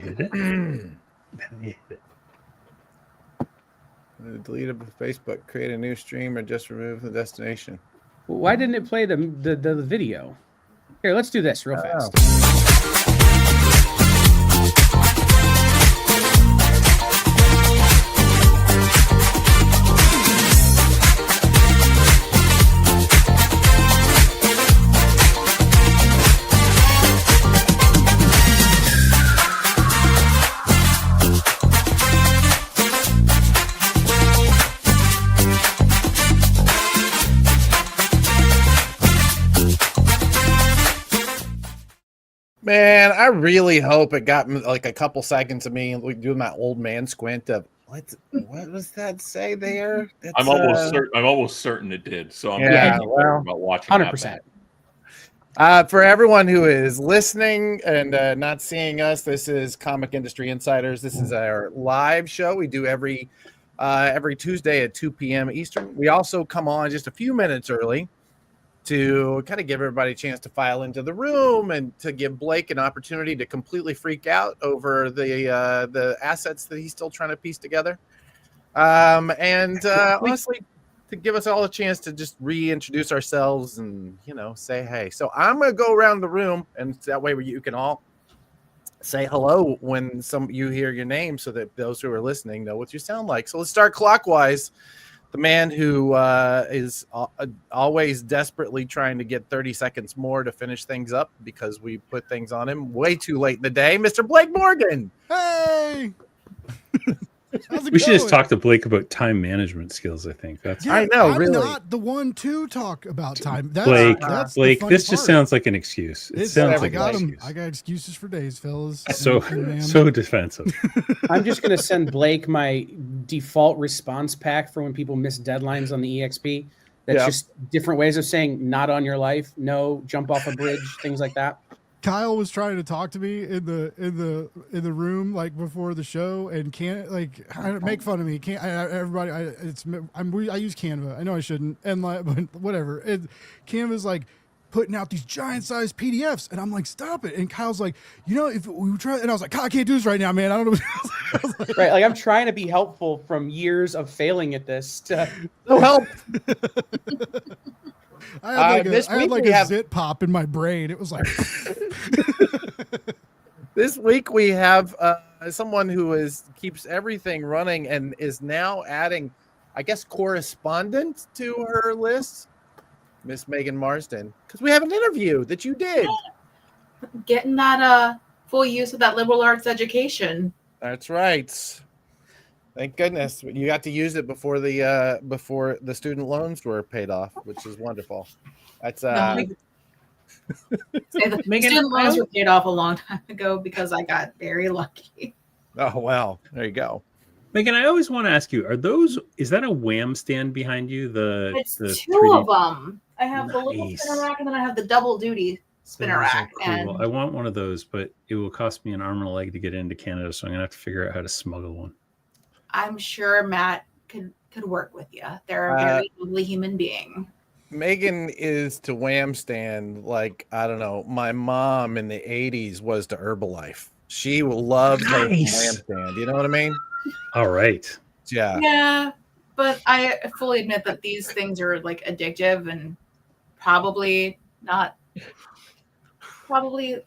Hit it. Hit it. Delete a Facebook, create a new stream, or just remove the destination. Why didn't it play the video? Here, let's do this real fast. Man, I really hope it got like a couple seconds of me doing my old man squint of what does that say there? I'm almost certain it did. So I'm about watching 100%. For everyone who is listening and not seeing us, this is Comic Industry Insiders. This is our live show we do every Tuesday at 2 p.m. Eastern. We also come on just a few minutes early to kind of give everybody a chance to file into the room and to give Blake an opportunity to completely freak out over the assets that he's still trying to piece together. Honestly, to give us all a chance to just reintroduce ourselves and, say hey. So I'm going to go around the room, and that way you can all say hello when you hear your name so that those who are listening know what you sound like. So let's start clockwise. The man who is always desperately trying to get 30 seconds more to finish things up because we put things on him way too late in the day, Mr. Blake Morgan. Hey! We should just talk to Blake about time management skills. I think I know. I'm really, not the one to talk about time. Blake, this just sounds like an excuse. It sounds like an excuse. I got excuses for days, fellas. So defensive. I'm just gonna send Blake my default response pack for when people miss deadlines on the EXP. That's just different ways of saying "not on your life," "no," "jump off a bridge," things like that. Kyle was trying to talk to me in the room like before the show and can't make fun of me. I use Canva. I know I shouldn't, and but whatever. Canva's like putting out these giant sized PDFs, and I'm like, stop it. And Kyle's like, if we try, and I was like, Kyle, I can't do this right now, man. I don't know. Right, like I'm trying to be helpful from years of failing at this. No help. I had a zit pop in my brain. It was like This week we have someone who keeps everything running and is now adding, I guess, correspondent to her list, Miss Megan Marsden, because we have an interview that you did. Getting that full use of that liberal arts education. That's right. Thank goodness you got to use it before the student loans were paid off, which is wonderful. That's the student loans were paid off a long time ago because I got very lucky. Oh well, there you go. Megan, I always want to ask you: is that a Wham stand behind you? It's the two 3D? of them. I have the little spinner rack, and then I have the double duty spinner rack. Cool. And I want one of those, but it will cost me an arm and a leg to get into Canada, so I'm gonna have to figure out how to smuggle one. I'm sure Matt could work with you. They're a very lovely human being. Megan is to Wham stand like, I don't know, my mom in the 80s was to Herbalife. She loved her Wham stand. You know what I mean? All right. Yeah. Yeah, but I fully admit that these things are like addictive and probably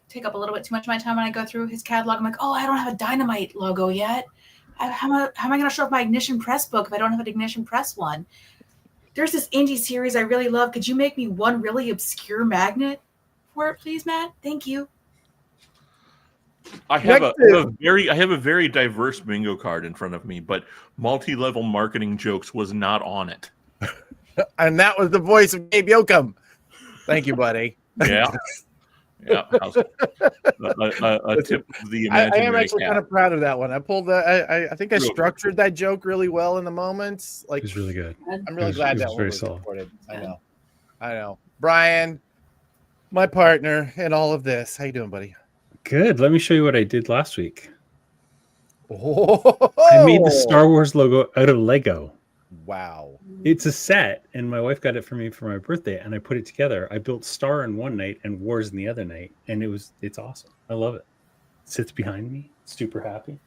take up a little bit too much of my time when I go through his catalog. I'm like, oh, I don't have a Dynamite logo yet. How am I going to show off my Ignition Press book if I don't have an Ignition Press one? There's this indie series I really love. Could you make me one really obscure magnet for it, please, Matt? Thank you. I have a very diverse bingo card in front of me, but multi-level marketing jokes was not on it. And that was the voice of Gabe Yoakum. Thank you, buddy. Yeah. Yeah, a tip of the imaginary I am actually kind of proud of that one. I pulled I think I structured that joke really well in the moment. Like, it was really good. I'm really glad that one was solid. recorded. I know. Brian, my partner in all of this. How you doing, buddy? Good. Let me show you what I did last week. Oh, I made the Star Wars logo out of Lego. Wow. It's a set, and my wife got it for me for my birthday, and I put it together. I built Star in one night and Wars in the other night, and it's awesome. I love it. sits behind me, super happy.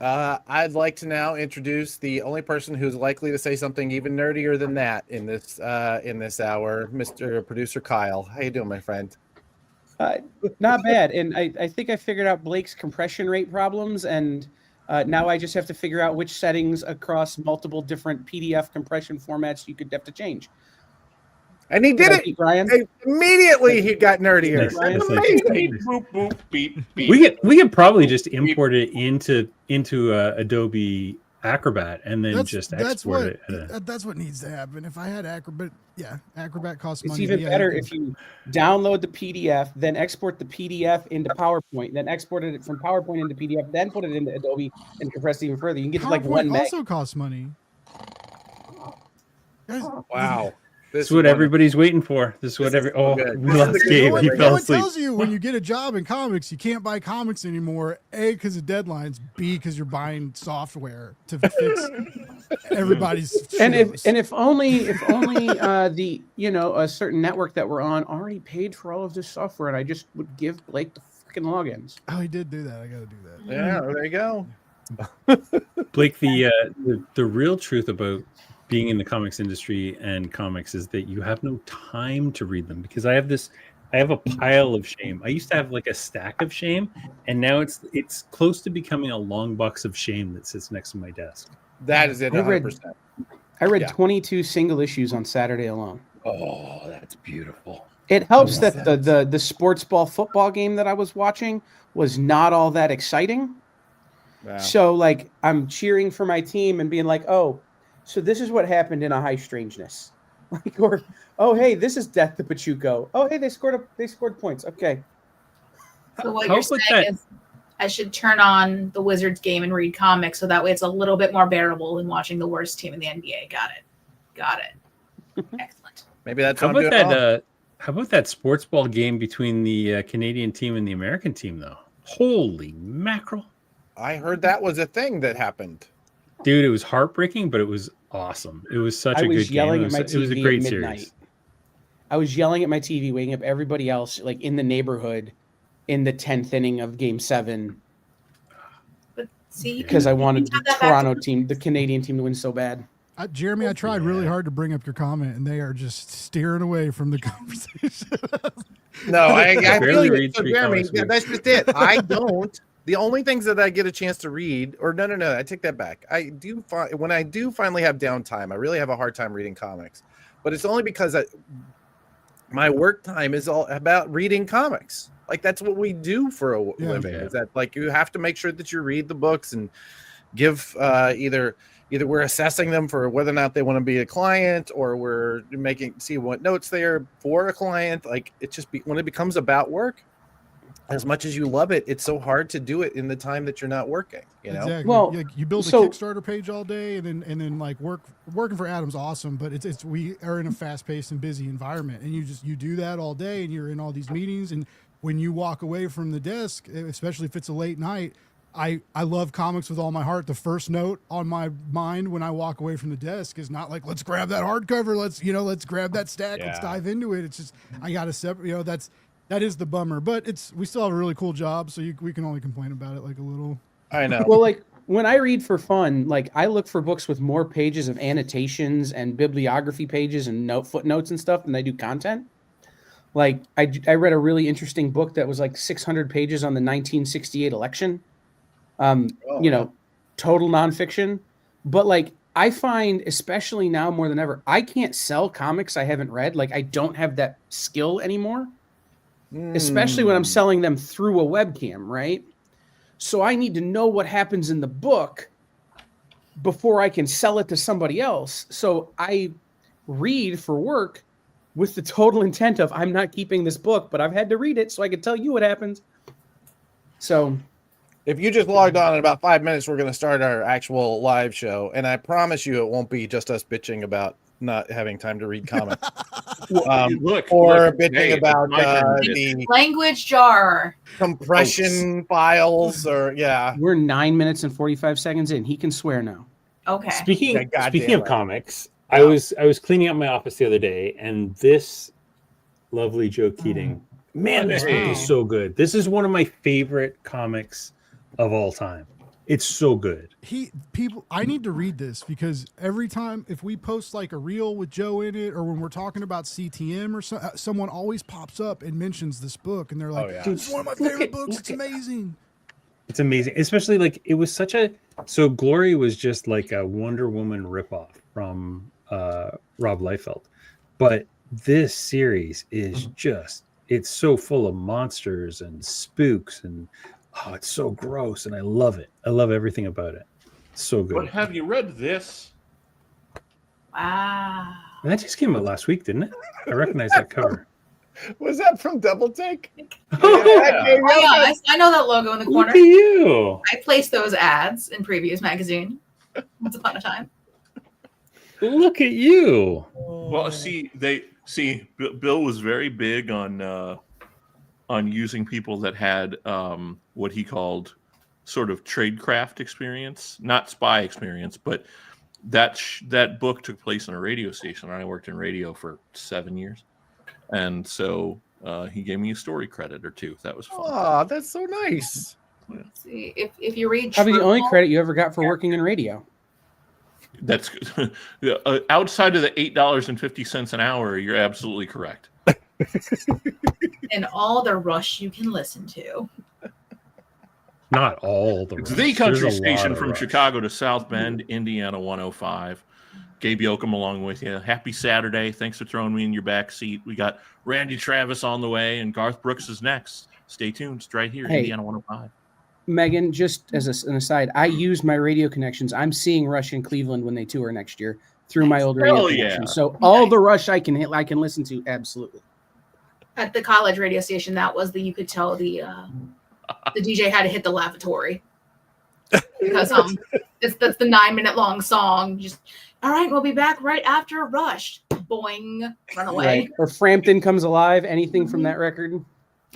I'd like to now introduce the only person who's likely to say something even nerdier than that in this hour, Mr. Producer Kyle. How you doing, my friend? Not bad. And I think I figured out Blake's compression rate problems, and now I just have to figure out which settings across multiple different PDF compression formats you could have to change. And he did it, Brian. Immediately he got nerdier. Nice, That's nice, amazing. nice. Boop, boop, beep, beep. We could probably just import it into Adobe Acrobat and then just export it. That's what needs to happen. If I had Acrobat, Acrobat costs It's money. even yeah, better if you download the PDF, then export the PDF into PowerPoint, then export it from PowerPoint into PDF, then put it into Adobe and compress it even further. You can get to like 1 meg. Also costs money. Guys, Wow. This is what everybody's waiting for. This is what we lost Gabe. He no fell one asleep. tells you when you get a job in comics, you can't buy comics anymore. A, because of deadlines. B, because you're buying software to fix everybody's. And shows. if only the a certain network that we're on already paid for all of this software, and I just would give Blake the freaking logins. Oh, he did do that. I got to do that. Yeah, there you go. Blake, the real truth about being in the comics industry and comics is that you have no time to read them, because I have a pile of shame. I used to have like a stack of shame, and now it's close to becoming a long box of shame that sits next to my desk. That is it, 100%. I read 22 single issues on Saturday alone. Oh, that's beautiful. It helps that the sports ball football game that I was watching was not all that exciting. Wow. So like I'm cheering for my team and being like, oh, so this is what happened in A High Strangeness. Like, or, oh, hey, this is Death to Pachuco. Oh, hey, they scored points. Okay. So what you're saying is I should turn on the Wizards game and read comics, so that way it's a little bit more bearable than watching the worst team in the NBA. Got it. Excellent. Maybe that's How about that? How about that sports ball game between the Canadian team and the American team, though? Holy mackerel! I heard that was a thing that happened. Dude, it was heartbreaking, but it was awesome. It was such a good game. It was a great series. I was yelling at my TV, waking up everybody else, like in the neighborhood, in the 10th inning of Game 7. But see, because I wanted the Toronto team, the Canadian team, to win so bad. Jeremy, I tried really hard to bring up your comment, and they are just steering away from the conversation. No, I barely feel read so three Jeremy, comics. that's just it. I don't. The only things that I get a chance to read, or no, I take that back. When I do finally have downtime, I really have a hard time reading comics, but it's only because my work time is all about reading comics. Like that's what we do for a living. Is that like you have to make sure that you read the books and give either we're assessing them for whether or not they want to be a client, or we're see what notes they are for a client. Like it just when it becomes about work. As much as you love it, it's so hard to do it in the time that you're not working. You know, exactly. Well, you build a Kickstarter page all day, and then like working for Adam's awesome, but it's we are in a fast paced and busy environment, and you do that all day, and you're in all these meetings, and when you walk away from the desk, especially if it's a late night, I love comics with all my heart. The first note on my mind when I walk away from the desk is not like, let's grab that hardcover, let's grab that stack, let's dive into it. It's just I got to separate. That is the bummer, but we still have a really cool job, so we can only complain about it like a little. I know. Well, like when I read for fun, like I look for books with more pages of annotations and bibliography pages and footnotes and stuff than I do content. Like I read a really interesting book that was like 600 pages on the 1968 election. Total nonfiction, but like I find, especially now more than ever, I can't sell comics I haven't read. Like I don't have that skill anymore. Especially when I'm selling them through a webcam, right? So I need to know what happens in the book before I can sell it to somebody else. So I read for work with the total intent of I'm not keeping this book, but I've had to read it so I can tell you what happens. So if you just logged on in about 5 minutes, we're going to start our actual live show. And I promise you it won't be just us bitching about not having time to read comics. Bitching about the language jar compression files, or We're 9 minutes and 45 seconds in. He can swear now. Okay. Speaking of comics, I was cleaning up my office the other day, and this lovely Joe Keating Man, this book is so good. This is one of my favorite comics of all time. It's so good. I need to read this because every time if we post like a reel with Joe in it, or when we're talking about CTM or someone always pops up and mentions this book, and they're like, "This is one of my favorite books. It's amazing." It's amazing, especially like it was such a. So Glory was just like a Wonder Woman ripoff from Rob Liefeld, but this series is just. It's so full of monsters and spooks and it's so gross and I love it. I love everything about it. It's so good. But have you read this? Wow. And that just came out last week, didn't it? I recognize that cover. Was that from Double Take? I know that logo in the corner. Look at you. I placed those ads in Previews magazine once upon a time. Look at you. Well, Bill was very big on using people that had what he called sort of tradecraft experience, not spy experience, but that book took place in a radio station. I worked in radio for 7 years, and so he gave me a story credit or two. That was fun. Oh, that's so nice. Yeah. See, if you read Probably the only credit you ever got for working in radio. That's outside of the $8.50 an hour. You're absolutely correct. and all the Rush you can listen to. Not all the It's Rush. the country There's a lot station of from Rush. Chicago to South Bend, Indiana 105. Gabe Yoakum along with you. Happy Saturday. Thanks for throwing me in your back seat. We got Randy Travis on the way, and Garth Brooks is next. Stay tuned. It's right here, Hey. Indiana 105. Megan, just as an aside, I use my radio connections. I'm seeing Rush in Cleveland when they tour next year through my old radio Hell yeah. connections. So all the Rush I can listen to, absolutely. At the college radio station, that was you could tell the DJ had to hit the lavatory because that's the 9-minute long song. Just all right, we'll be back right after Rush. Boing, run away. Right. Or Frampton Comes Alive, anything from that record.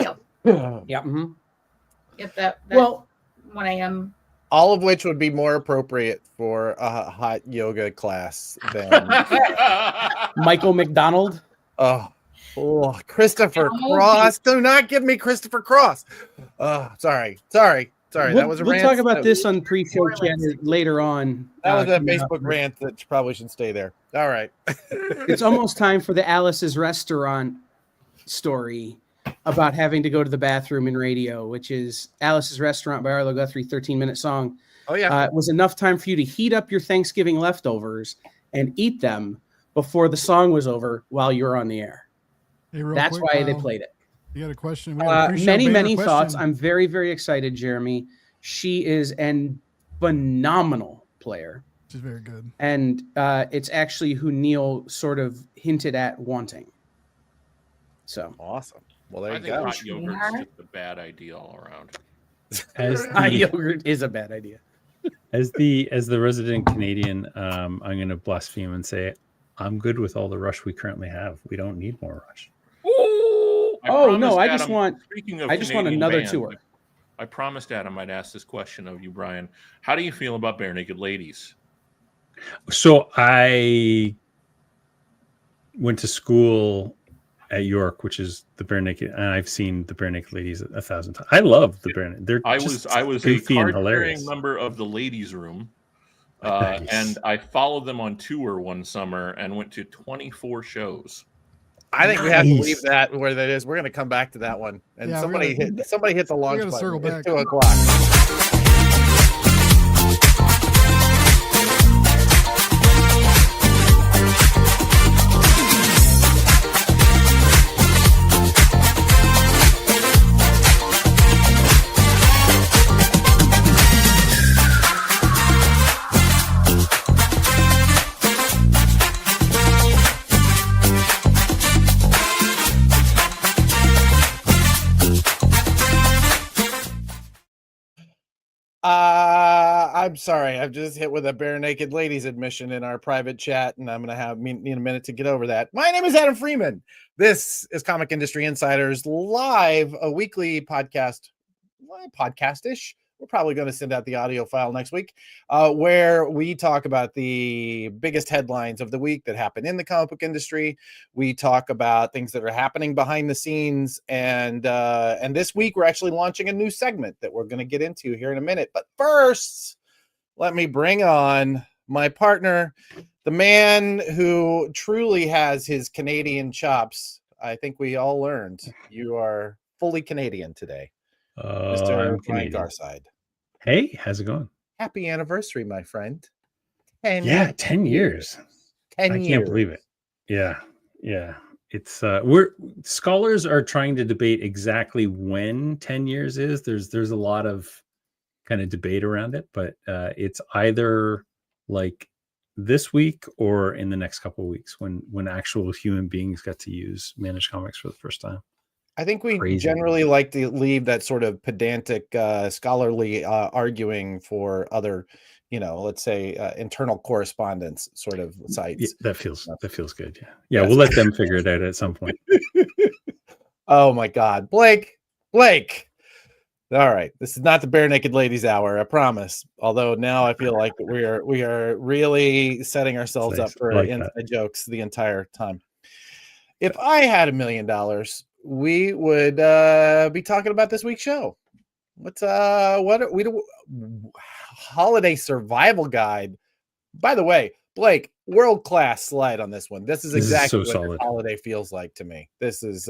Yep. Yeah. Mm-hmm. Yep. That Well, 1 a.m. All of which would be more appropriate for a hot yoga class than Michael McDonald. oh, Christopher Cross. Do not give me Christopher Cross. Sorry. That was a We'll rant. talk about this on pre-show chat later on. That was a coming up. Facebook rant that probably should stay there. All right. It's almost time for the Alice's Restaurant story about having to go to the bathroom in radio, which is Alice's Restaurant by Arlo Guthrie, 13-minute song. Oh, yeah. It was enough time for you to heat up your Thanksgiving leftovers and eat them before the song was over while you were on the air. Hey, real That's quick, why they Kyle, played it. You got a question? We got a pre-show Many banner question. thoughts. I'm very, very excited, Jeremy. She is an phenomenal player. She's very good. And it's actually who Neil sort of hinted at wanting. So Awesome. Well, there I you think go. hot yogurt's just a bad idea all around. As hot the, yogurt is a bad idea. as the resident Canadian, I'm going to blaspheme and say I'm good with all the Rush we currently have. We don't need more Rush. Oh no! I just Adam, want speaking of I just want Canadian another bands, tour. I promised Adam I'd ask this question of you, Brian. How do you feel about Bare Naked Ladies? So I went to school at York, which is the Bare Naked, and I've seen the Bare Naked Ladies 1,000 times. I love the Bare Naked. They're I just was a goofy and card-carrying hilarious. member of the ladies' room, Nice. and I followed them on tour one summer and went to 24 shows. I think we have to Nice. leave that where that is. We're going to come back to that one. And Yeah, somebody we hit the launch gotta button. circle It's back. 2 o'clock. I'm sorry. I've just hit with a Bare Naked Ladies admission in our private chat, and I'm going to need a minute to get over that. My name is Adam Freeman. This is Comic Industry Insiders Live, a weekly podcast, podcast-ish we're probably going to send out the audio file next week, where we talk about the biggest headlines of the week that happen in the comic book industry. We talk about things that are happening behind the scenes, and this week we're actually launching a new segment that we're going to get into here in a minute. But first, let me bring on my partner, the man who truly has his Canadian chops. I think we all learned you are fully Canadian today. Mr. I'm Brian Canadian. Garside. Hey, how's it going? Happy anniversary, my friend. 10 years. 10 I years. can't believe it. Yeah. It's scholars are trying to debate exactly when 10 years is. There's a lot of kind of debate around it, but it's either like this week or in the next couple of weeks when actual human beings got to use Managed Comics for the first time. I think we Crazy. generally like to leave that sort of pedantic, scholarly arguing for other, let's say internal correspondence sort of sites. Yeah, that feels good. Yeah. Yes. We'll let them figure it out at some point. Oh my God, Blake. All right, this is not the Bare Naked Ladies Hour, I promise. Although now I feel like we are really setting ourselves up for inside jokes the entire time. If I had $1 million, we would be talking about this week's show. What's holiday survival guide? By the way, Blake, world-class slide on this one. This is exactly what a holiday feels like to me. This is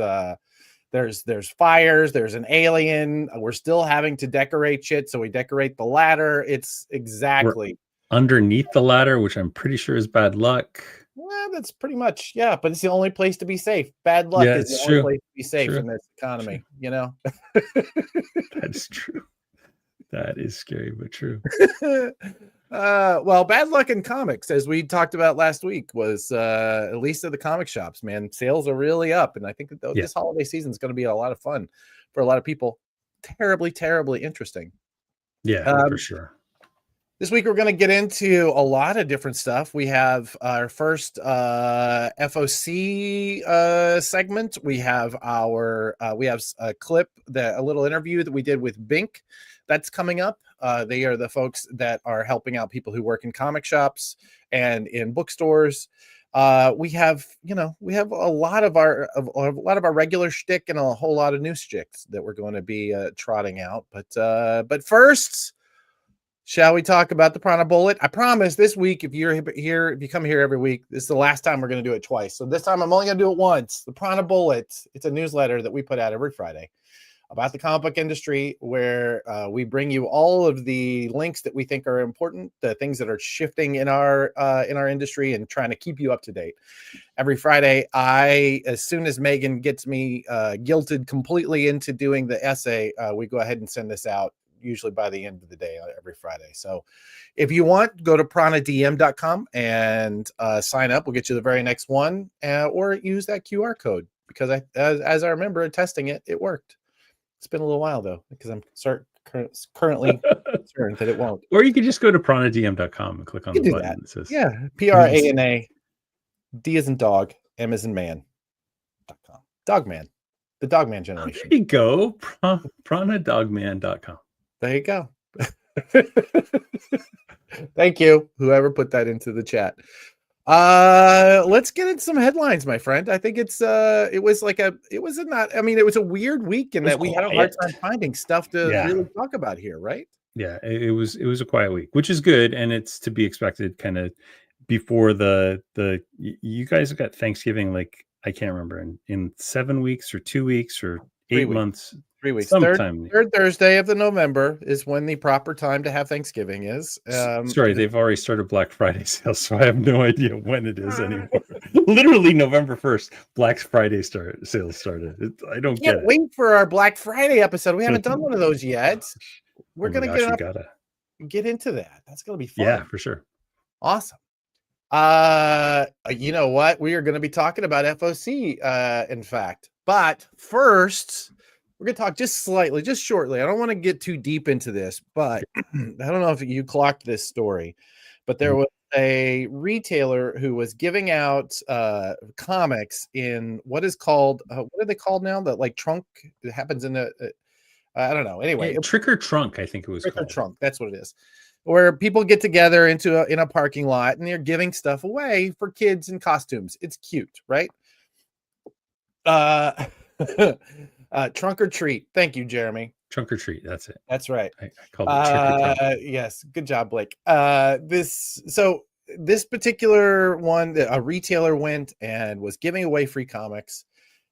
there's fires, there's an alien. We're still having to decorate shit, so we decorate the ladder. It's exactly underneath the ladder, which I'm pretty sure is bad luck. Well, that's pretty much, but it's the only place to be safe. Bad luck is the only place to be safe in this economy, That is true. That is scary, but true. Well, bad luck in comics, as we talked about last week, was at least at the comic shops, man. Sales are really up, and I think that this holiday season is going to be a lot of fun for a lot of people. Terribly, terribly interesting. Yeah, for sure. This week, we're going to get into a lot of different stuff. We have our first FOC segment. We have a clip, a little interview that we did with Bink that's coming up. They are the folks that are helping out people who work in comic shops and in bookstores. We have a lot of our regular shtick and a whole lot of new shticks that we're going to be trotting out. But first, shall we talk about the Prana Bullet? I promise this week, if you come here every week, this is the last time we're going to do it twice. So this time I'm only going to do it once. The Prana Bullet. It's a newsletter that we put out every Friday about the comic book industry, where we bring you all of the links that we think are important, the things that are shifting in our industry, and trying to keep you up to date. Every Friday, as soon as Megan gets me guilted completely into doing the essay, we go ahead and send this out, usually by the end of the day every Friday. So if you want, go to pranadm.com and sign up. We'll get you the very next one, or use that QR code, because as I remember testing it, it worked. It's been a little while though, because I'm currently concerned that it won't. Or you could just go to pranadm.com and click on the button that says PRANA, D as in dog, M as in man.com. Dogman. The Dogman generation. There you go. Pranadogman.com. There you go. Thank you, whoever put that into the chat. Let's get into some headlines, my friend. I think it was a weird week in that we had a hard time finding stuff to really talk about here, right? Yeah, it was a quiet week, which is good, and it's to be expected kind of before the you guys have got Thanksgiving, like I can't remember, in 7 weeks or 2 weeks or 8 months. 3 weeks. Third Thursday of the November is when the proper time to have Thanksgiving is. Sorry, they've already started Black Friday sales, so I have no idea when it is anymore. Literally November 1st, Black Friday sales started. I don't get it. Wait for our Black Friday episode. We haven't done one of those yet. We're gonna get into that. That's gonna be fun. Yeah, for sure. Awesome. You know what? We are going to be talking about FOC, in fact. But first, we're going to talk just shortly. I don't want to get too deep into this, but I don't know if you clocked this story, but there was a retailer who was giving out comics in what is called, what are they called now? The like trunk that happens in I don't know. Anyway, Trick or Trunk, I think it was Trick or called. Trunk. That's what it is. Where people get together in a parking lot and they're giving stuff away for kids in costumes. It's cute, right? Trunk or Treat. Thank you, Jeremy. Trunk or Treat. That's it. That's right. I called it Trick or Trunk. Yes, good job, Blake. This particular one, a retailer went and was giving away free comics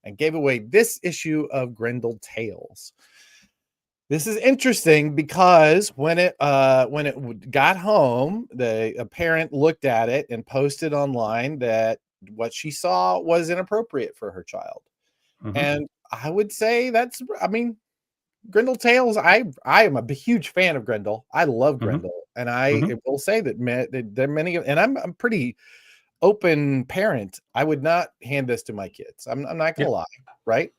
and gave away this issue of Grendel Tales. This is interesting because when it got home, a parent looked at it and posted online that what she saw was inappropriate for her child. Mhm. And I would say Grendel Tales, I am a huge fan of Grendel. I love Grendel. And I will say that there are many, and I'm a pretty open parent. I would not hand this to my kids. I'm not going to lie, right?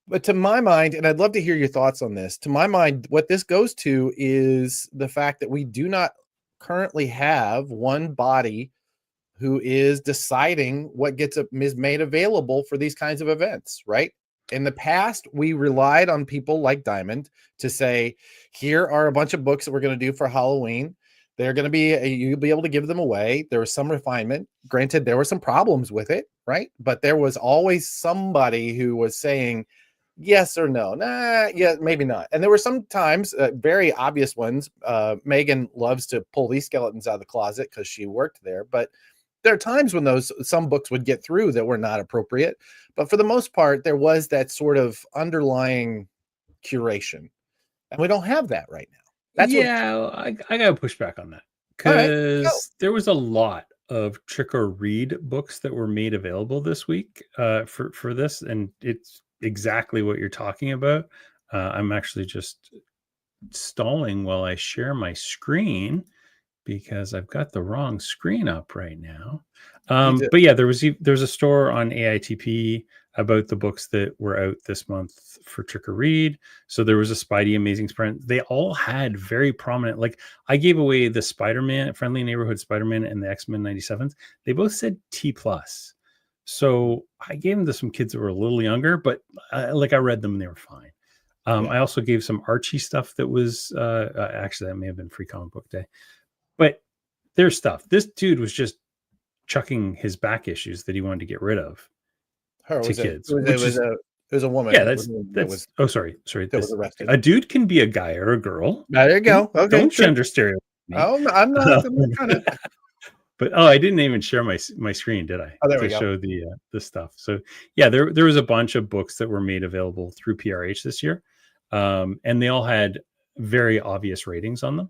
But to my mind, and I'd love to hear your thoughts on this, to my mind, what this goes to is the fact that we do not currently have one body who is deciding what is made available for these kinds of events, right? In the past, we relied on people like Diamond to say, here are a bunch of books that we're going to do for Halloween. They're going to be, you'll be able to give them away. There was some refinement. Granted, there were some problems with it, right? But there was always somebody who was saying, yes or no. Nah, yeah, maybe not. And there were sometimes very obvious ones. Megan loves to pull these skeletons out of the closet because she worked there. But there are times when some books would get through that were not appropriate. But for the most part, there was that sort of underlying curation. And we don't have that right now. I got to push back on that because there was a lot of Trick or Read books that were made available this week for this. And it's exactly what you're talking about. I'm actually just stalling while I share my screen because I've got the wrong screen up right now. But yeah, there's a store on AITP about the books that were out this month for Trick or Read. So there was a Spidey Amazing Sprint. They all had very prominent, like I gave away the Spider-Man, Friendly Neighborhood Spider-Man, and the X-Men 97s. They both said T+. So I gave them to some kids that were a little younger, but I read them and they were fine. I also gave some Archie stuff that was actually that may have been Free Comic Book Day, but there's stuff. This dude was just chucking his back issues that he wanted to get rid of to kids. It was a woman. Yeah, sorry. That was arrested. A dude can be a guy or a girl. There you go. Okay, don't gender stereotype me. Oh, I'm not trying to. But I didn't even share my screen, did I? Oh, there we go. Show the stuff. So yeah, there was a bunch of books that were made available through PRH this year, and they all had very obvious ratings on them.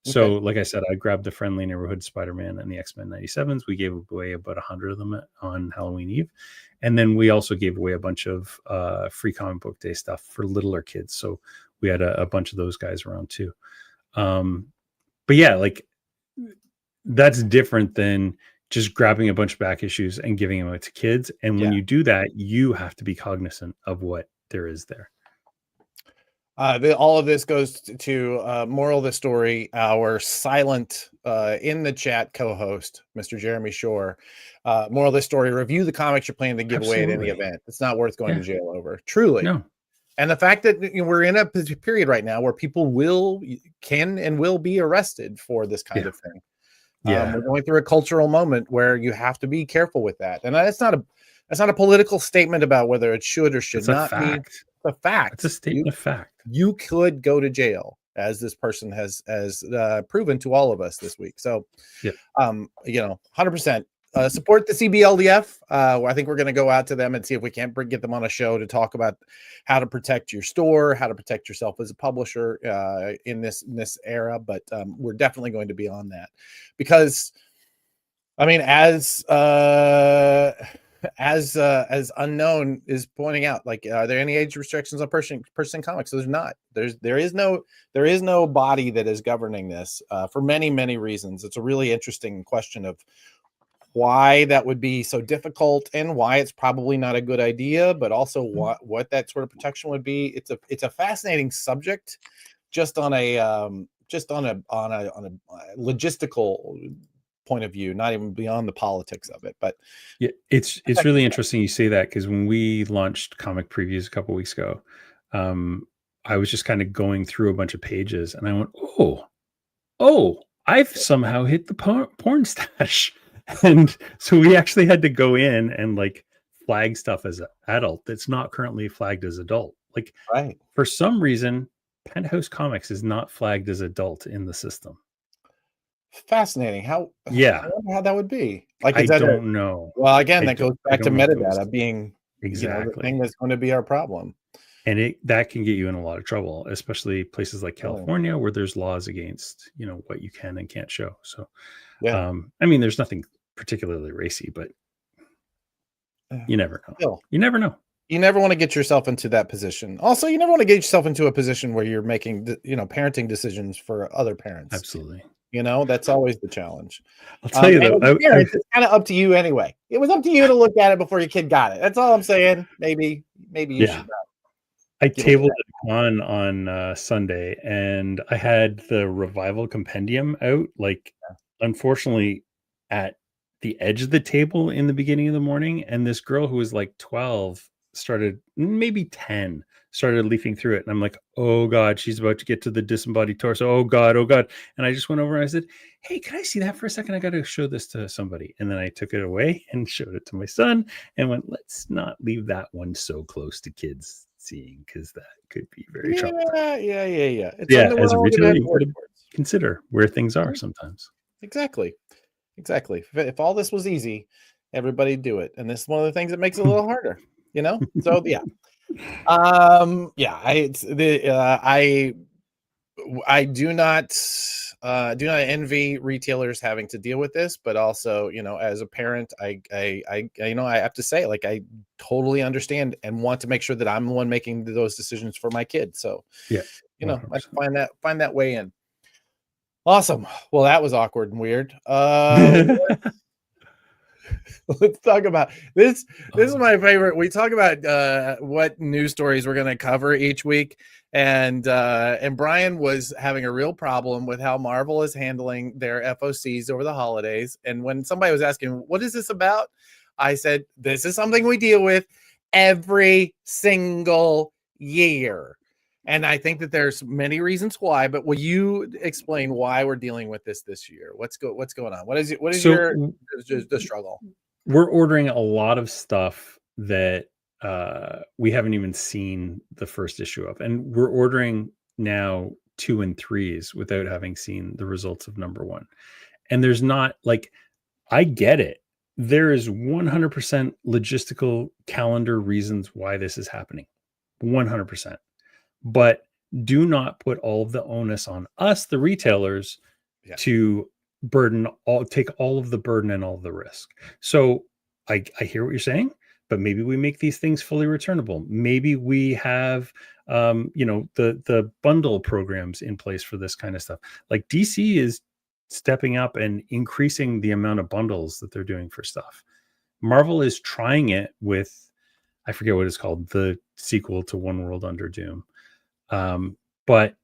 So like I said, I grabbed the Friendly Neighborhood Spider-Man and the X-Men 97s. We gave away about 100 of them on Halloween Eve, and then we also gave away a bunch of Free Comic Book Day stuff for littler kids. So we had a bunch of those guys around too. But yeah, like. That's different than just grabbing a bunch of back issues and giving them out to kids. And when you do that, you have to be cognizant of what there is there. All of this goes to moral of the story. Our silent in the chat co-host, Mr. Jeremy Shore. Moral of the story: review the comics you're planning to give away at any event. It's not worth going to jail over. Truly. No. And the fact that we're in a period right now where people can and will be arrested for this kind of thing. We're going through a cultural moment where you have to be careful with that. And that's not a political statement about whether it should or should not be. It's a fact. It's a statement of fact. You could go to jail, as this person has proven to all of us this week. So, 100%. Support the CBLDF. I think we're going to go out to them and see if we can't get them on a show to talk about how to protect your store, how to protect yourself as a publisher in this era. But we're definitely going to be on that because, I mean, as Unknown is pointing out, like, are there any age restrictions on person comics? There's not. There is no body that is governing this for many, many reasons. It's a really interesting question of why that would be so difficult and why it's probably not a good idea, but also what that sort of protection would be. It's a fascinating subject, just on a logistical point of view, not even beyond the politics of it. But yeah, it's really interesting you say that, because when we launched comic previews a couple weeks ago, I was just kind of going through a bunch of pages, and I went, oh, I've somehow hit the porn stash. And so we actually had to go in and like flag stuff as an adult that's not currently flagged as adult. Like, Right. for some reason, Penthouse Comics is not flagged as adult in the system. Fascinating. How that would be. Like, I is that don't know. Well, again, that goes back to know metadata being exactly the thing that's going to be our problem. And that can get you in a lot of trouble, especially places like California where there's laws against, what you can and can't show. So, I mean, there's nothing particularly racy, but you never know. Still, you never know. You never want to get yourself into that position. Also, you never want to get yourself into a position where you're making, parenting decisions for other parents. Absolutely. That's always the challenge. I'll tell you though, it's kind of up to you anyway. It was up to you to look at it before your kid got it. That's all I'm saying. Maybe you should. I tabled it on Sunday, and I had the Revival Compendium out. Like, unfortunately, at the edge of the table in the beginning of the morning, and this girl who was like 12 started, maybe 10, started leafing through it, and I'm like, oh god, she's about to get to the disembodied torso. Oh god. And I just went over and I said, hey, can I see that for a second? I got to show this to somebody. And then I took it away and showed it to my son and went, let's not leave that one so close to kids seeing, because that could be very troubling. It's as a retailer, you got to consider where things are sometimes. Exactly. If all this was easy, everybody'd do it, and this is one of the things that makes it a little harder. So I do not envy retailers having to deal with this, but also, as a parent, I have to say, like, I totally understand and want to make sure that I'm the one making those decisions for my kid. So, I find that way in. Awesome. Well, that was awkward and weird. Let's talk about this. This is my favorite. We talk about what news stories we're going to cover each week, and Brian was having a real problem with how Marvel is handling their FOCs over the holidays. And when somebody was asking, "What is this about?" I said, "This is something we deal with every single year." And I think that there's many reasons why, but will you explain why we're dealing with this year? What's going on? What is the struggle? We're ordering a lot of stuff that we haven't even seen the first issue of, and we're ordering now 2 and 3s without having seen the results of number 1. And there's not, like, I get it. There is 100% logistical calendar reasons why this is happening. 100%. But do not put all of the onus on us, the retailers, to take all of the burden and all of the risk. So I hear what you're saying, but maybe we make these things fully returnable. Maybe we have, the bundle programs in place for this kind of stuff. Like, DC is stepping up and increasing the amount of bundles that they're doing for stuff. Marvel is trying it with, I forget what it's called, the sequel to One World Under Doom. But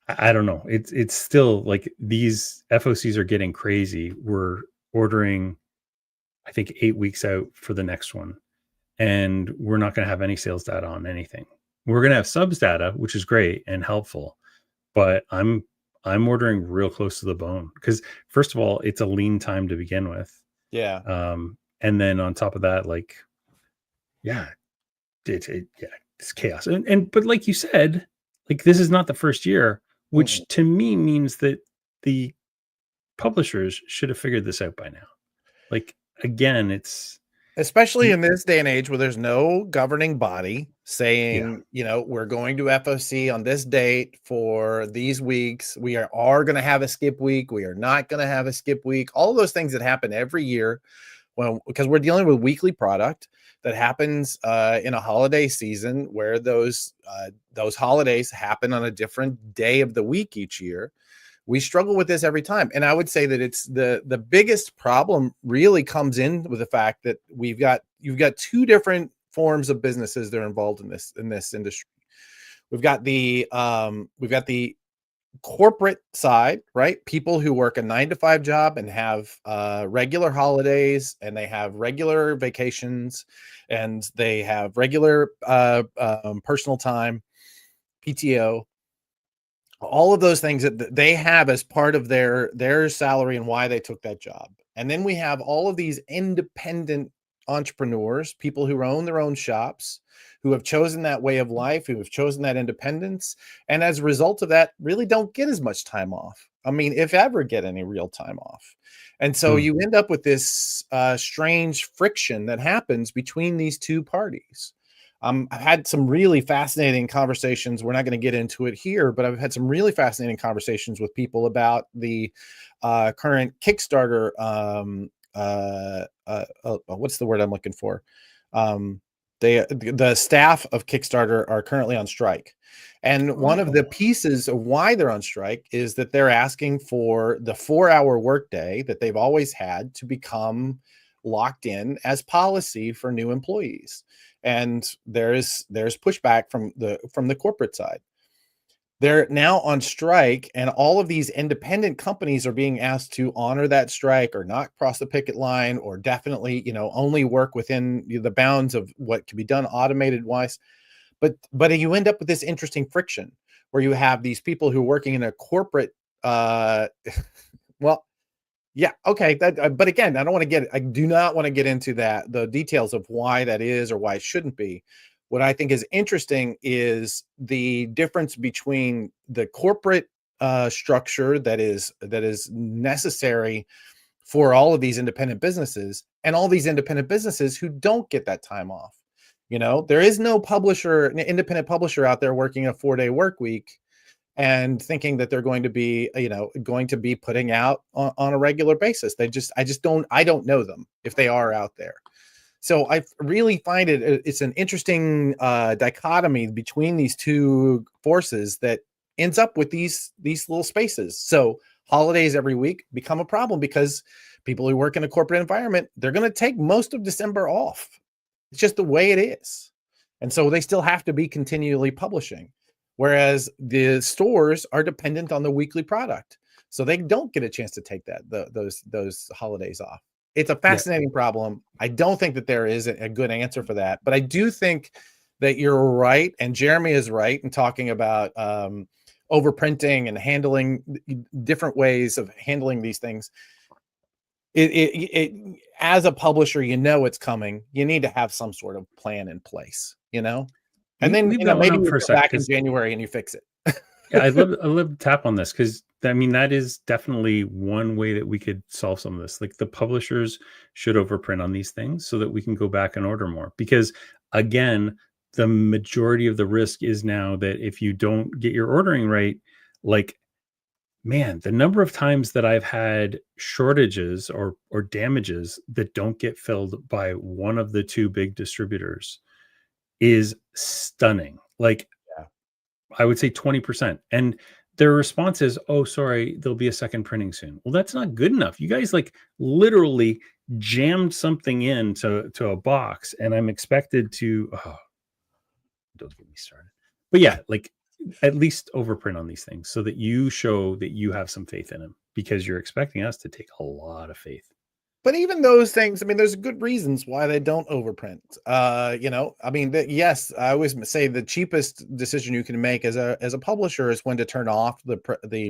I don't know. It's still like these FOCs are getting crazy. We're ordering, I think, 8 weeks out for the next one, and we're not going to have any sales data on anything. We're going to have subs data, which is great and helpful, but I'm ordering real close to the bone because, first of all, it's a lean time to begin with. Yeah. And then on top of that, like, it's chaos. But like you said, like, this is not the first year, which to me means that the publishers should have figured this out by now. Like, again, it's especially in this day and age where there's no governing body saying, we're going to FOC on this date for these weeks. We are going to have a skip week. We are not going to have a skip week. All of those things that happen every year, because we're dealing with weekly product that happens in a holiday season where those holidays happen on a different day of the week each year. We struggle with this every time. And I would say that it's the biggest problem really comes in with the fact that you've got 2 different forms of businesses that are involved in this industry. We've got the corporate side, right? People who work a 9 to 5 job and have regular holidays, and they have regular vacations, and they have regular personal time, PTO, all of those things that they have as part of their salary and why they took that job. And then we have all of these independent entrepreneurs, people who own their own shops, who have chosen that way of life, who have chosen that independence, and as a result of that, really don't get as much time off. I mean, if ever get any real time off. And so you end up with this strange friction that happens between these two parties. I've had some really fascinating conversations. We're not going to get into it here, but I've had some really fascinating conversations with people about the current Kickstarter. What's the word I'm looking for? The staff of Kickstarter are currently on strike. And one of the pieces of why they're on strike is that they're asking for the 4-hour workday that they've always had to become locked in as policy for new employees. And there's pushback from the corporate side. They're now on strike, and all of these independent companies are being asked to honor that strike or not cross the picket line, or definitely, only work within the bounds of what can be done automated wise. But you end up with this interesting friction where you have these people who are working in a corporate, well, yeah, okay. But again, I do not want to get into the details of why that is or why it shouldn't be. What I think is interesting is the difference between the corporate structure that is necessary for all of these independent businesses and all these independent businesses who don't get that time off. There is no independent publisher out there working a 4-day work week and thinking that they're going to be putting out on a regular basis. I don't know them if they are out there. So I really find it's an interesting dichotomy between these two forces that ends up with these little spaces. So holidays every week become a problem because people who work in a corporate environment, they're going to take most of December off. It's just the way it is. And so they still have to be continually publishing. Whereas the stores are dependent on the weekly product. So they don't get a chance to take those holidays off. It's a fascinating problem. I don't think that there is a good answer for that. But I do think that you're right. And Jeremy is right in talking about overprinting and handling different ways of handling these things. It as a publisher, it's coming. You need to have some sort of plan in place, and then maybe you go back in January and you fix it. Yeah, I'd love to tap on this because that is definitely one way that we could solve some of this. Like the publishers should overprint on these things so that we can go back and order more. Because again, the majority of the risk is now that if you don't get your ordering right, like, man, the number of times that I've had shortages or damages that don't get filled by one of the two big distributors is stunning. Like, I would say 20%. And their response is, oh, sorry, there'll be a second printing soon. Well, that's not good enough. You guys literally jammed something into a box, and I'm expected to, don't get me started. But yeah, at least overprint on these things so that you show that you have some faith in them, because you're expecting us to take a lot of faith. But even those things, there's good reasons why they don't overprint. Yes, I always say the cheapest decision you can make as a publisher is when to turn off the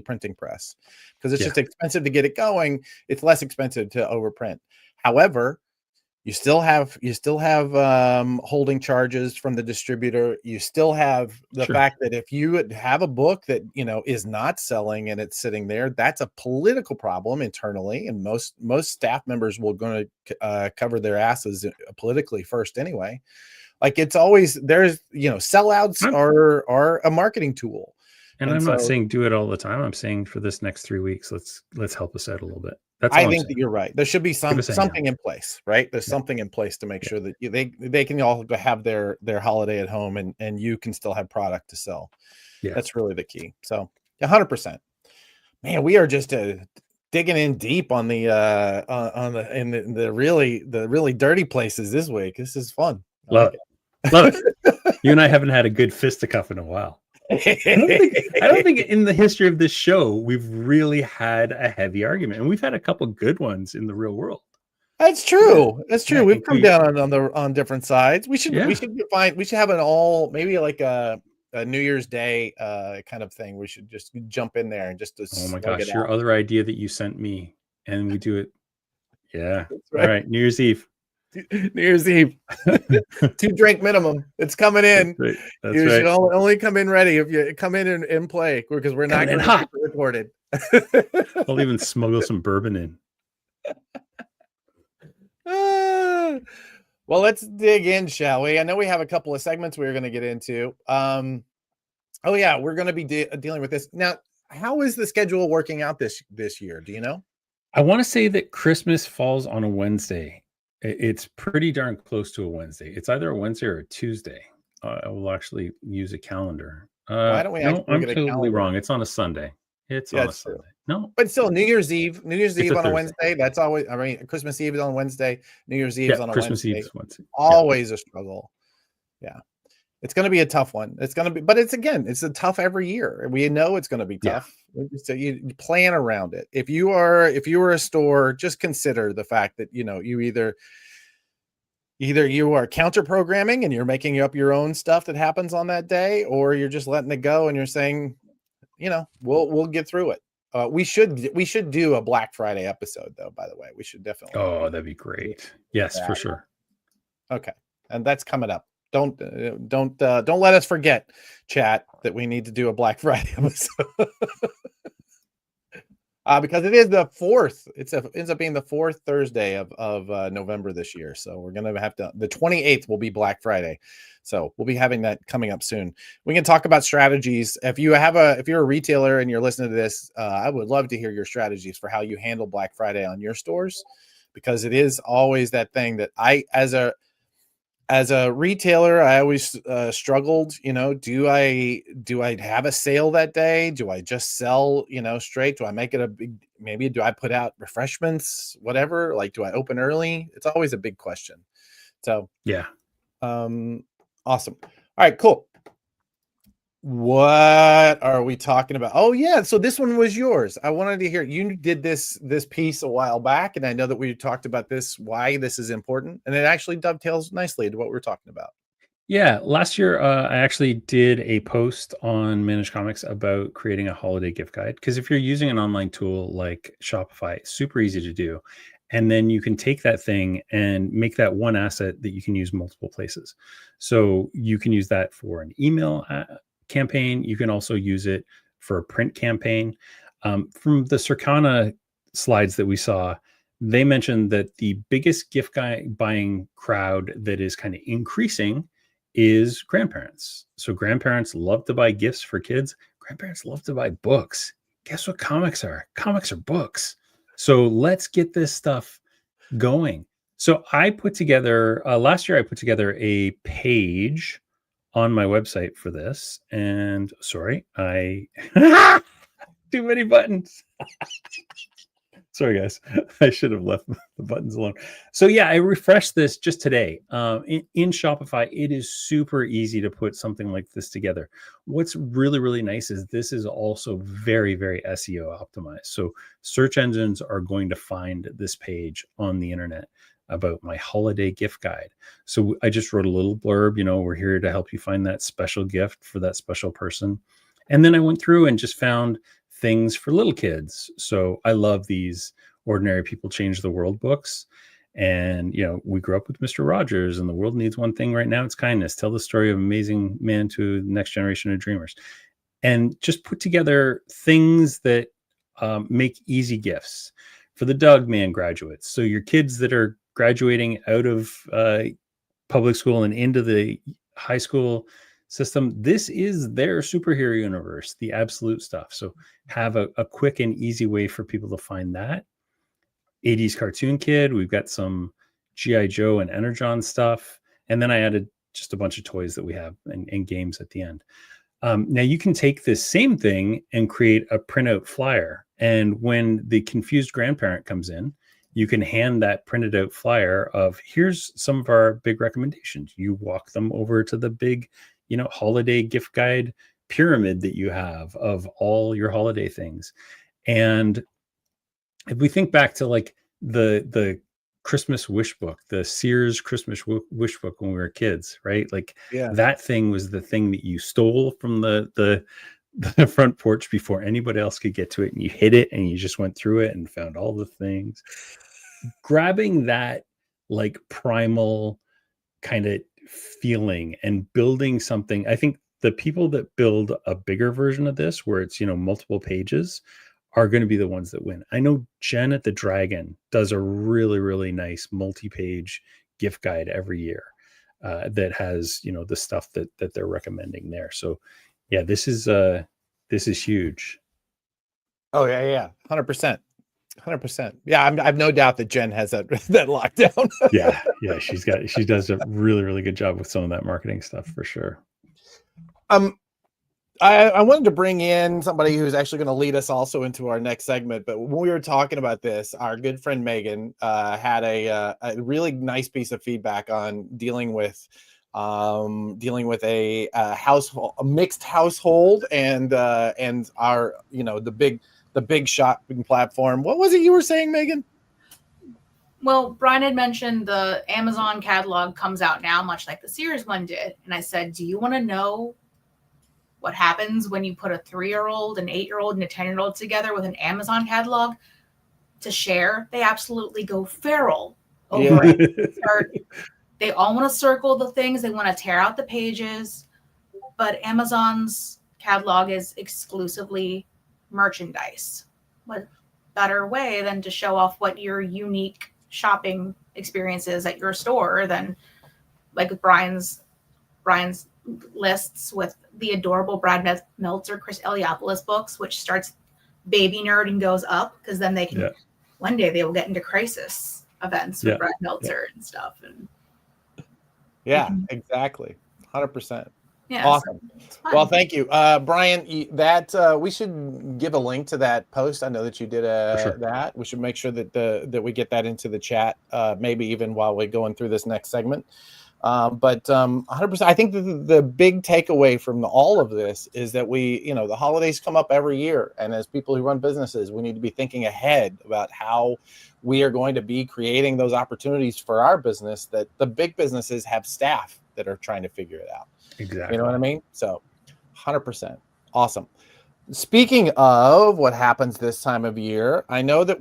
printing press, because it's just expensive to get it going. It's less expensive to overprint. However, you still have holding charges from the distributor. You still have the fact that if you have a book that is not selling and it's sitting there, that's a political problem internally, and most staff members will going to cover their asses politically first anyway. Like, it's always there's sellouts are a marketing tool. And I'm not saying do it all the time. I'm saying for this next 3 weeks, let's help us out a little bit. That's I think that you're right. There should be something in place, right? There's something in place to make sure that they can all have their holiday at home, and you can still have product to sell. Yeah, that's really the key. So 100%. Man, we are just digging in deep on the really dirty places this week. This is fun. Love it. You and I haven't had a good fisticuff in a while. I don't think in the history of this show we've really had a heavy argument, and we've had a couple good ones in the real world. That's true. That's true. Yeah, We've come down on different sides. We should Yeah. we should have an all maybe like a New Year's Day kind of thing. We should just jump in there and just Oh my gosh, your other idea that you sent me, and we do it. Yeah. right. All right. New Year's Eve. New Year's Eve. 2-drink minimum. It's coming in. That's right. That's You should right. only come in ready if you come in and play because we're not Coming in going to hot. keep it recorded. I'll even smuggle some bourbon in. Well, let's dig in, shall we? I know we have a couple of segments we're going to get into. Oh yeah, we're going to be dealing with this now. How is the schedule working out this year? Do you know? I want to say that Christmas falls on a Wednesday. It's pretty darn close to a Wednesday. It's either a Wednesday or a Tuesday. I will actually use a calendar. Why don't we? No, I'm totally wrong. It's on a Sunday. It's on a Sunday. True. No, but still, New Year's Eve on a Wednesday. That's always. I mean, Christmas Eve is on Wednesday. New Year's Eve is on a Christmas Wednesday. Eve is Wednesday. Always a struggle. Yeah, it's going to be a tough one. It's going to be, but it's a tough every year. We know it's going to be tough. So you plan around it. If you are a store, just consider the fact that you either you are counter programming and you're making up your own stuff that happens on that day, or you're just letting it go and you're saying, we'll get through it. We should do a Black Friday episode though, by the way. We should definitely. Oh, that'd be great. Yes, for sure. Okay. And that's coming up. Don't let us forget, chat, that we need to do a Black Friday episode. Because it is the 4th. It ends up being the 4th Thursday of November this year. So we're gonna have to. The 28th will be Black Friday. So we'll be having that coming up soon. We can talk about strategies. If you're a retailer and you're listening to this, I would love to hear your strategies for how you handle Black Friday on your stores, because it is always that thing that I, as a retailer, I always struggled. Do I have a sale that day? Do I just sell, straight? Do I make it a big? Maybe do I put out refreshments? Whatever. Like, do I open early? It's always a big question. So yeah. Awesome. All right, cool. What are we talking about? Oh yeah, so this one was yours. I wanted to hear, you did this piece a while back, and I know that we talked about this, why this is important, and it actually dovetails nicely into what we're talking about. Yeah, last year I actually did a post on Managed Comics about creating a holiday gift guide, because if you're using an online tool like Shopify, it's super easy to do. And then you can take that thing and make that one asset that you can use multiple places. So you can use that for an email campaign. You can also use it for a print campaign. From the Circana slides that we saw, they mentioned that the biggest gift buying crowd that is kind of increasing is grandparents. So grandparents love to buy gifts for kids. Grandparents love to buy books. Guess what comics are? Comics are books. So let's get this stuff going. So I put together, last year I put together a page on my website for this. And sorry, too many buttons. Sorry, guys. I should have left the buttons alone. So yeah, I refreshed this just today. In Shopify, it is super easy to put something like this together. What's really, really nice is this is also very, very SEO optimized. So search engines are going to find this page on the internet about my holiday gift guide. So I just wrote a little blurb, we're here to help you find that special gift for that special person. And then I went through and just found things for little kids. So I love these Ordinary People Change the World books. And, we grew up with Mr. Rogers, and the world needs one thing right now. It's kindness. Tell the story of an amazing man to the next generation of dreamers. And just put together things that make easy gifts for the Doug Man graduates. So your kids that are graduating out of public school and into the high school system, this is their superhero universe, the absolute stuff. So have a quick and easy way for people to find that. 80s cartoon kid, we've got some G.I. Joe and Energon stuff. And then I added just a bunch of toys that we have and games at the end. Now you can take this same thing and create a printout flyer. And when the confused grandparent comes in, you can hand that printed out flyer of, here's some of our big recommendations. You walk them over to the big, holiday gift guide pyramid that you have of all your holiday things. And if we think back to like the Christmas wish book, the Sears Christmas wish book when we were kids, right? Like that thing was the thing that you stole from the front porch before anybody else could get to it, and you hid it and you just went through it and found all the things. Grabbing that like primal kind of feeling and building something. I think the people that build a bigger version of this, where it's, multiple pages, are going to be the ones that win. I know Jen at the Dragon does a really, really nice multi-page gift guide every year that has, the stuff that they're recommending there. So yeah, this is huge. Oh yeah. 100%. 100%. Yeah. I've no doubt that Jen has that lockdown. yeah. She does a really, really good job with some of that marketing stuff for sure. I wanted to bring in somebody who's actually going to lead us also into our next segment. But when we were talking about this, our good friend Megan had a really nice piece of feedback on dealing with a household, a mixed household, and our the big shopping platform. What was it you were saying, Megan? Well, Brian had mentioned the Amazon catalog comes out now, much like the Sears one did, and I said, do you want to know what happens when you put a 3-year-old, an 8-year-old, and a 10-year-old together with an Amazon catalog to share? They absolutely go feral over it. They all want to circle the things. They want to tear out the pages. But Amazon's catalog is exclusively merchandise. What better way than to show off what your unique shopping experience is at your store than like Brian's lists with the adorable Brad Meltzer, Chris Eliopoulos books, which starts baby nerd and goes up, because then they can one day they will get into crisis events with Brad Meltzer and stuff. And exactly. 100%. Yeah, awesome. Well, thank you, Brian. That we should give a link to that post. I know that you did that. We should make sure that we get that into the chat, maybe even while we're going through this next segment. But 100%, I think the big takeaway from all of this is that the holidays come up every year. And as people who run businesses, we need to be thinking ahead about how we are going to be creating those opportunities for our business, that the big businesses have staff that are trying to figure it out. Exactly. You know what I mean? So 100%. Awesome. Speaking of what happens this time of year, I know that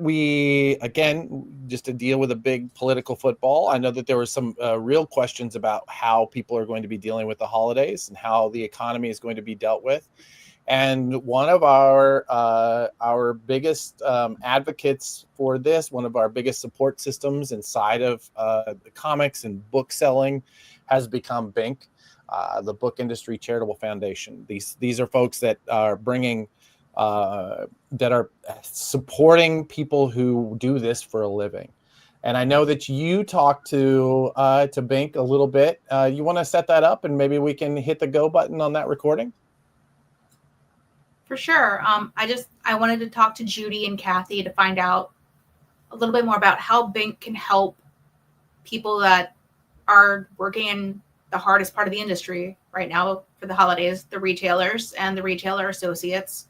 just to deal with a big political football, I know that there were some real questions about how people are going to be dealing with the holidays and how the economy is going to be dealt with. And one of our biggest advocates for this, one of our biggest support systems inside of the comics and book selling, has become BINC. The Book Industry Charitable Foundation. These are folks that are bringing, that are supporting people who do this for a living. And I know that you talked to BINC a little bit. You want to set that up, and maybe we can hit the go button on that recording? For sure. I wanted to talk to Judy and Kathy to find out a little bit more about how BINC can help people that are working in the hardest part of the industry right now for the holidays, the retailers and the retailer associates.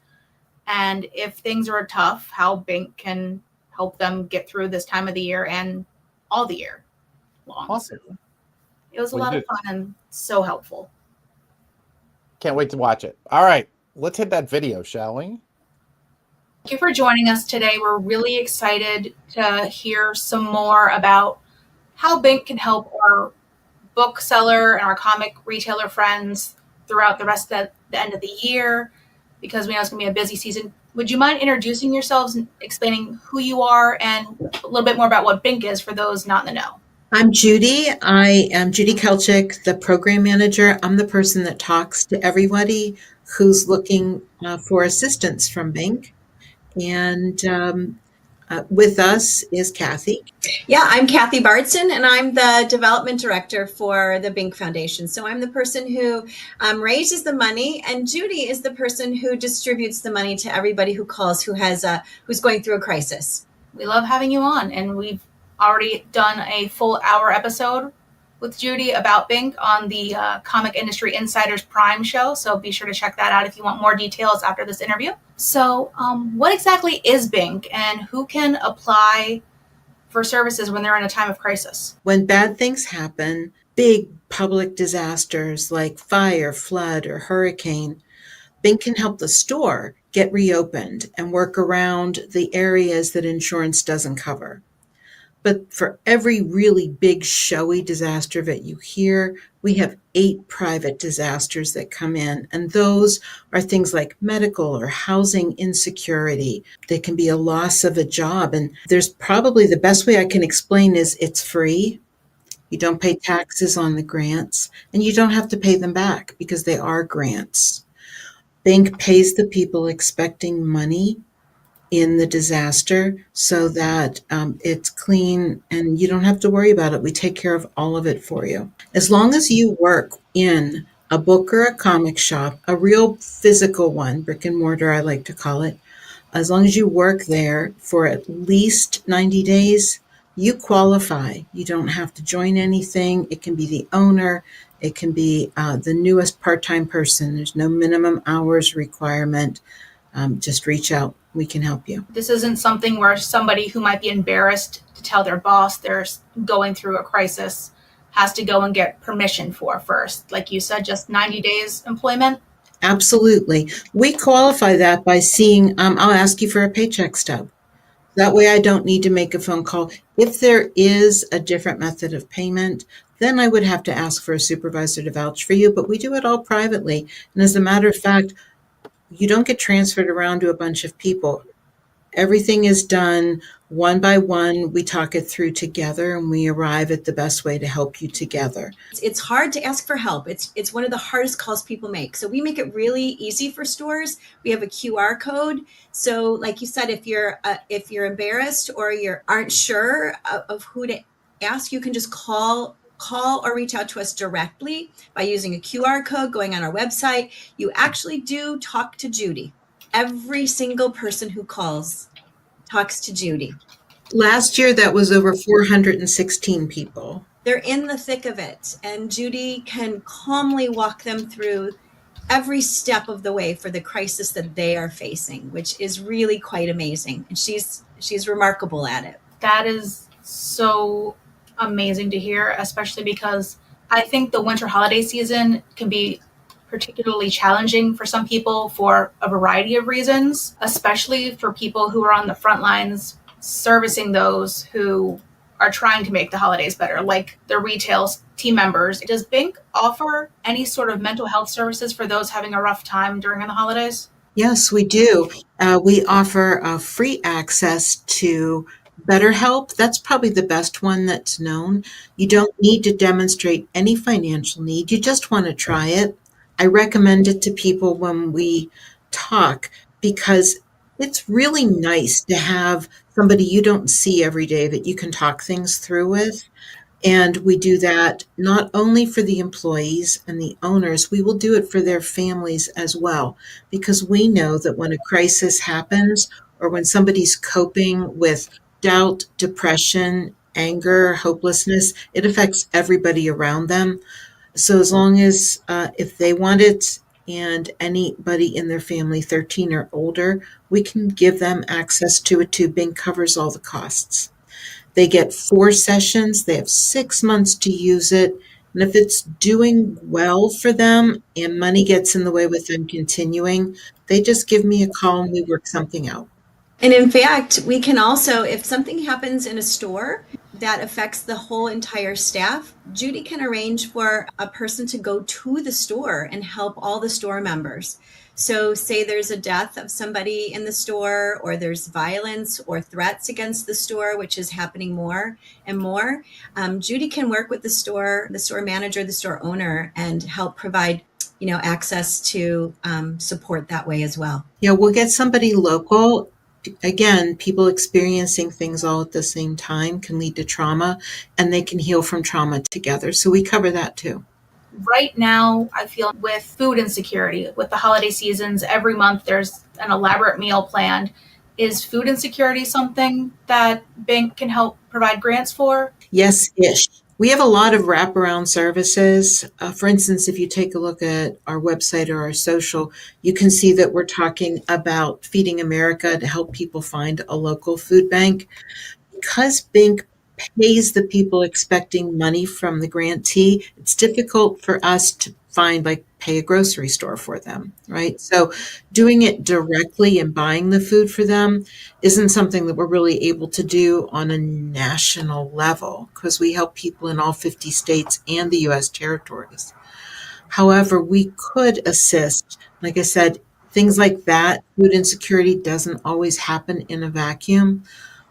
And if things are tough, how BINC can help them get through this time of the year and all the year long. Awesome. So it was a lot of fun and so helpful. Can't wait to watch it. All right, let's hit that video, shall we? Thank you for joining us today. We're really excited to hear some more about how BINC can help our bookseller and our comic retailer friends throughout the rest of the end of the year, because we know it's going to be a busy season. Would you mind introducing yourselves and explaining who you are and a little bit more about what BINC is for those not in the know? I'm Judy. I am Judy Kelchick, the program manager. I'm the person that talks to everybody who's looking for assistance from BINC. And with us is Kathy. Yeah, I'm Kathy Bardson, and I'm the development director for the BINC Foundation. So I'm the person who raises the money, and Judy is the person who distributes the money to everybody who calls who's going through a crisis. We love having you on, and we've already done a full hour episode with Judy about Bink on the Comic Industry Insiders Prime show, so be sure to check that out if you want more details after this interview. So what exactly is Bink, and who can apply for services when they're in a time of crisis? When bad things happen, big public disasters like fire, flood, or hurricane, Bink can help the store get reopened and work around the areas that insurance doesn't cover. But for every really big, showy disaster that you hear, we have 8 private disasters that come in. And those are things like medical or housing insecurity. They can be a loss of a job. And there's probably the best way I can explain is it's free. You don't pay taxes on the grants, and you don't have to pay them back because they are grants. Bink pays the people expecting money in the disaster so that it's clean and you don't have to worry about it. We take care of all of it for you. As long as you work in a book or a comic shop, a real physical one, brick and mortar, I like to call it, as long as you work there for at least 90 days, you qualify. You don't have to join anything. It can be the owner. It can be the newest part-time person. There's no minimum hours requirement. Just reach out. We can help you. This isn't something where somebody who might be embarrassed to tell their boss they're going through a crisis has to go and get permission for first. Like you said, just 90 days employment? Absolutely. We qualify that by seeing, I'll ask you for a paycheck stub. That way I don't need to make a phone call. If there is a different method of payment, then I would have to ask for a supervisor to vouch for you, but we do it all privately. And as a matter of fact, you don't get transferred around to a bunch of people. Everything is done one by one. We talk it through together and we arrive at the best way to help you together. It's hard to ask for help. It's one of the hardest calls people make. So we make it really easy for stores. We have a QR code. So like you said, if you're embarrassed or you aren't sure of who to ask, you can just call or reach out to us directly by using a QR code, going on our website. You actually do talk to Judy. Every single person who calls talks to Judy. Last year, that was over 416 people. They're in the thick of it, and Judy can calmly walk them through every step of the way for the crisis that they are facing, which is really quite amazing. And she's remarkable at it. That is so amazing to hear, especially because I think the winter holiday season can be particularly challenging for some people for a variety of reasons, especially for people who are on the front lines servicing those who are trying to make the holidays better, like the retail team members. Does Bink offer any sort of mental health services for those having a rough time during the holidays? Yes, we do. We offer free access to BetterHelp. That's probably the best one that's known. You don't need to demonstrate any financial need. You just want to try it. I recommend it to people when we talk because it's really nice to have somebody you don't see every day that you can talk things through with. And we do that not only for the employees and the owners, we will do it for their families as well, because we know that when a crisis happens or when somebody's coping with doubt, depression, anger, hopelessness, it affects everybody around them. So as long as if they want it and anybody in their family 13 or older, we can give them access to it too. Bing covers all the costs. They get 4 sessions. They have 6 months to use it. And if it's doing well for them and money gets in the way with them continuing, they just give me a call and we work something out. And in fact, we can also, if something happens in a store that affects the whole entire staff, Judy can arrange for a person to go to the store and help all the store members. So say there's a death of somebody in the store, or there's violence or threats against the store, which is happening more and more. Judy can work with the store manager, the store owner, and help provide access to support that way as well. Yeah, we'll get somebody local. Again, people experiencing things all at the same time can lead to trauma, and they can heal from trauma together. So we cover that too. Right now, I feel with food insecurity, with the holiday seasons, every month there's an elaborate meal planned. Is food insecurity something that Bink can help provide grants for? Yes-ish. We have a lot of wraparound services. For instance, if you take a look at our website or our social, you can see that we're talking about Feeding America to help people find a local food bank. Because Bink pays the people expecting money from the grantee, it's difficult for us to find, like, pay a grocery store for them, right? So doing it directly and buying the food for them isn't something that we're really able to do on a national level because we help people in all 50 states and the US territories. However, we could assist, like I said, things like that. Food insecurity doesn't always happen in a vacuum.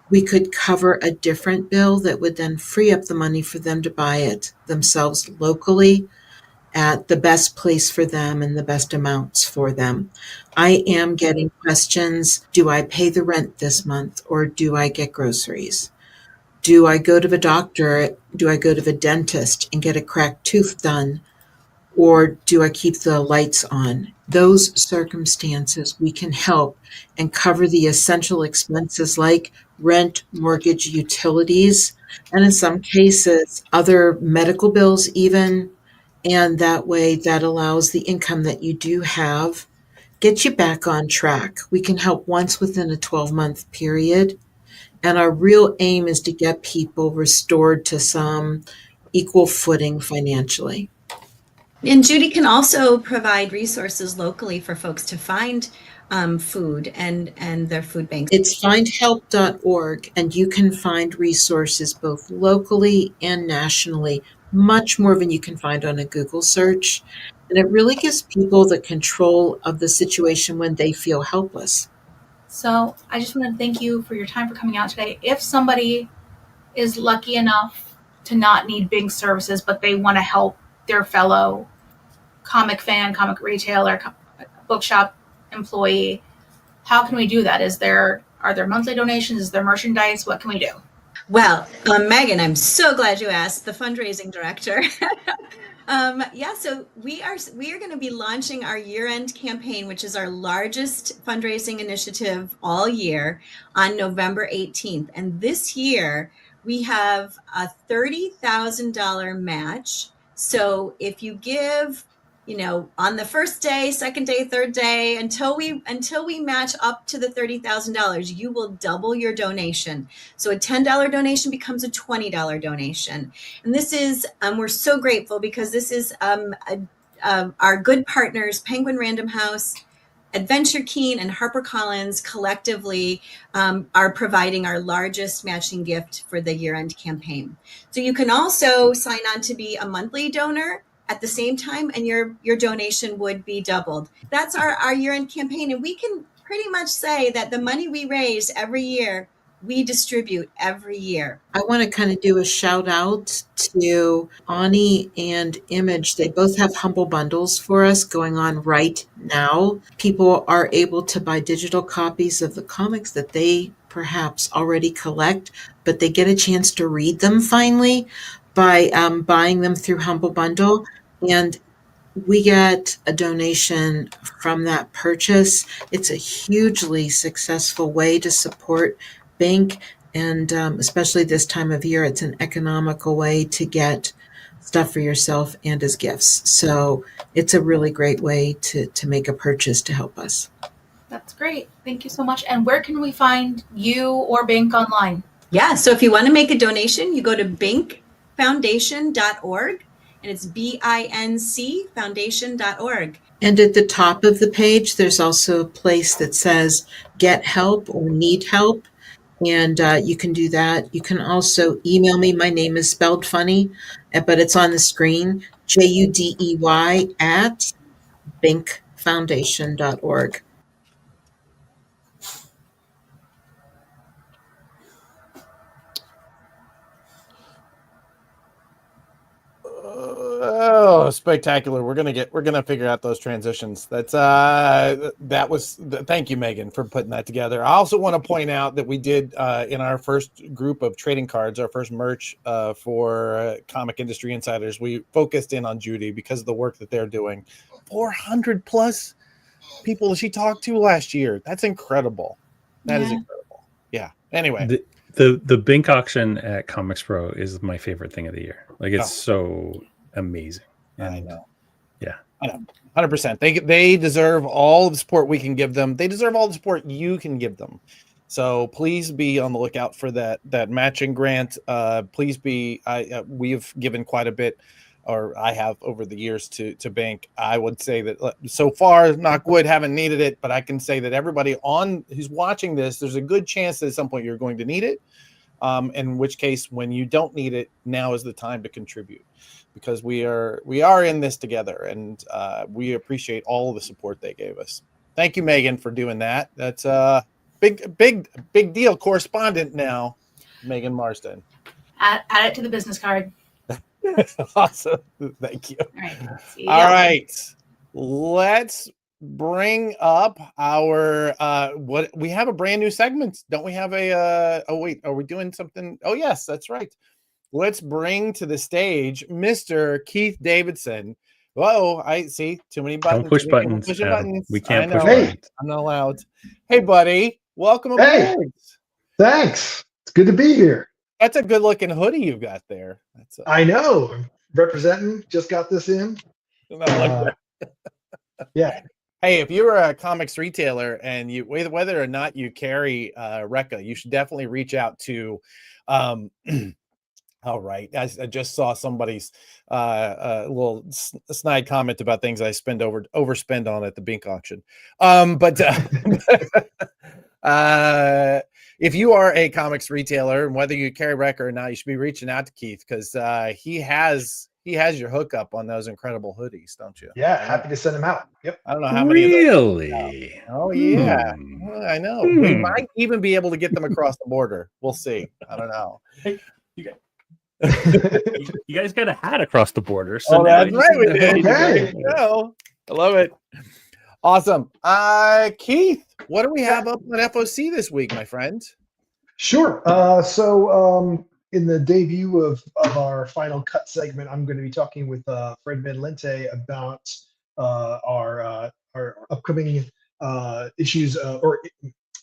We could cover a different bill that would then free up the money for them to buy it themselves locally at the best place for them and the best amounts for them. I am getting questions, do I pay the rent this month or do I get groceries? Do I go to the doctor? Do I go to the dentist and get a cracked tooth done? Or do I keep the lights on? Those circumstances we can help and cover the essential expenses like rent, mortgage, utilities, and in some cases, other medical bills even. And that way, that allows the income that you do have, get you back on track. We can help once within a 12-month period. And our real aim is to get people restored to some equal footing financially. And Judy can also provide resources locally for folks to find food and their food banks. It's findhelp.org, and you can find resources both locally and nationally, much more than you can find on a Google search. And it really gives people the control of the situation when they feel helpless. So I just want to thank you for your time for coming out today. If somebody is lucky enough to not need Bing services, but they want to help their fellow comic fan, comic retailer, bookshop employee, how can we do that? Are there monthly donations? Is there merchandise? What can we do? Well, Megan, I'm so glad you asked, the fundraising director. So we are going to be launching our year-end campaign, which is our largest fundraising initiative all year, on November 18th. And this year we have a $30,000 match. So if you give, on the first day, second day, third day, until we match up to the $30,000, you will double your donation. So a $10 donation becomes a $20 donation. And this is, we're so grateful because this is our good partners, Penguin Random House, Adventure Keen, and HarperCollins collectively are providing our largest matching gift for the year-end campaign. So you can also sign on to be a monthly donor at the same time, and your donation would be doubled. That's our year-end campaign, and we can pretty much say that the money we raise every year, we distribute every year. I want to kind of do a shout out to Ani and Image. They both have humble bundles for us going on right now. People are able to buy digital copies of the comics that they perhaps already collect, but they get a chance to read them finally by buying them through Humble Bundle. And we get a donation from that purchase. It's a hugely successful way to support Bink, and especially this time of year, it's an economical way to get stuff for yourself and as gifts. So it's a really great way to make a purchase to help us. That's great. Thank you so much. And where can we find you or Bink online? Yeah, so if you want to make a donation, you go to binkfoundation.org. And it's BINC foundation.org. And at the top of the page, there's also a place that says get help or need help. And you can do that. You can also email me. My name is spelled funny, but it's on the screen, JUDEY at binkfoundation.org. Oh, spectacular. We're gonna figure out those transitions. Thank you, Megan, for putting that together. I also want to point out that we did in our first group of trading cards, our first merch for Comic Industry Insiders, we focused in on Judy because of the work that they're doing. 400 plus people she talked to last year. That's incredible. That is incredible. Yeah. Anyway. The Bink auction at Comics Pro is my favorite thing of the year. Like it's so amazing. I know. Yeah. I know. 100%. They deserve all the support we can give them. They deserve all the support you can give them. So please be on the lookout for that matching grant. Please be. We've given quite a bit, or I have over the years to Bank. I would say that so far, knock wood, haven't needed it, but I can say that everybody who's watching this, there's a good chance that at some point you're going to need it. In which case, when you don't need it, now is the time to contribute, because we are in this together, and we appreciate all the support they gave us. Thank you, Megan, for doing that. That's big deal. Correspondent now, Megan Marsden. Add it to the business card. Awesome. Thank you. All right. Let's bring up our what we have a brand new segment. Don't we have a oh wait, are we doing something? Oh yes, that's right. Let's bring to the stage Mr. Keith Davidson. Whoa, I see too many buttons. Don't push buttons. Pushing buttons. We can't I know. push buttons. I'm not allowed. Hey buddy, welcome aboard. Thanks. It's good to be here. That's a good looking hoodie you've got there. I know. I'm representing. Just got this in. Yeah. Hey, if you're a comics retailer and you whether or not you carry Recca, you should definitely reach out to. All right, I just saw somebody's little snide comment about things I overspend on at the Bink auction. If you are a comics retailer, and whether you carry Recca or not, you should be reaching out to Keith, because he has your hookup on those incredible hoodies, don't you? Yeah, happy to send them out. Yep. I don't know how many. Really? Oh yeah, well, I know. We might even be able to get them across the border. We'll see. I don't know. Hey, you guys got a hat across the border. So that's right, we did. Okay. There you go. I love it. Awesome. Keith, what do we have up on FOC this week, my friend? Sure. In the debut of our final cut segment, I'm going to be talking with Fred Van Lente about our upcoming issues, or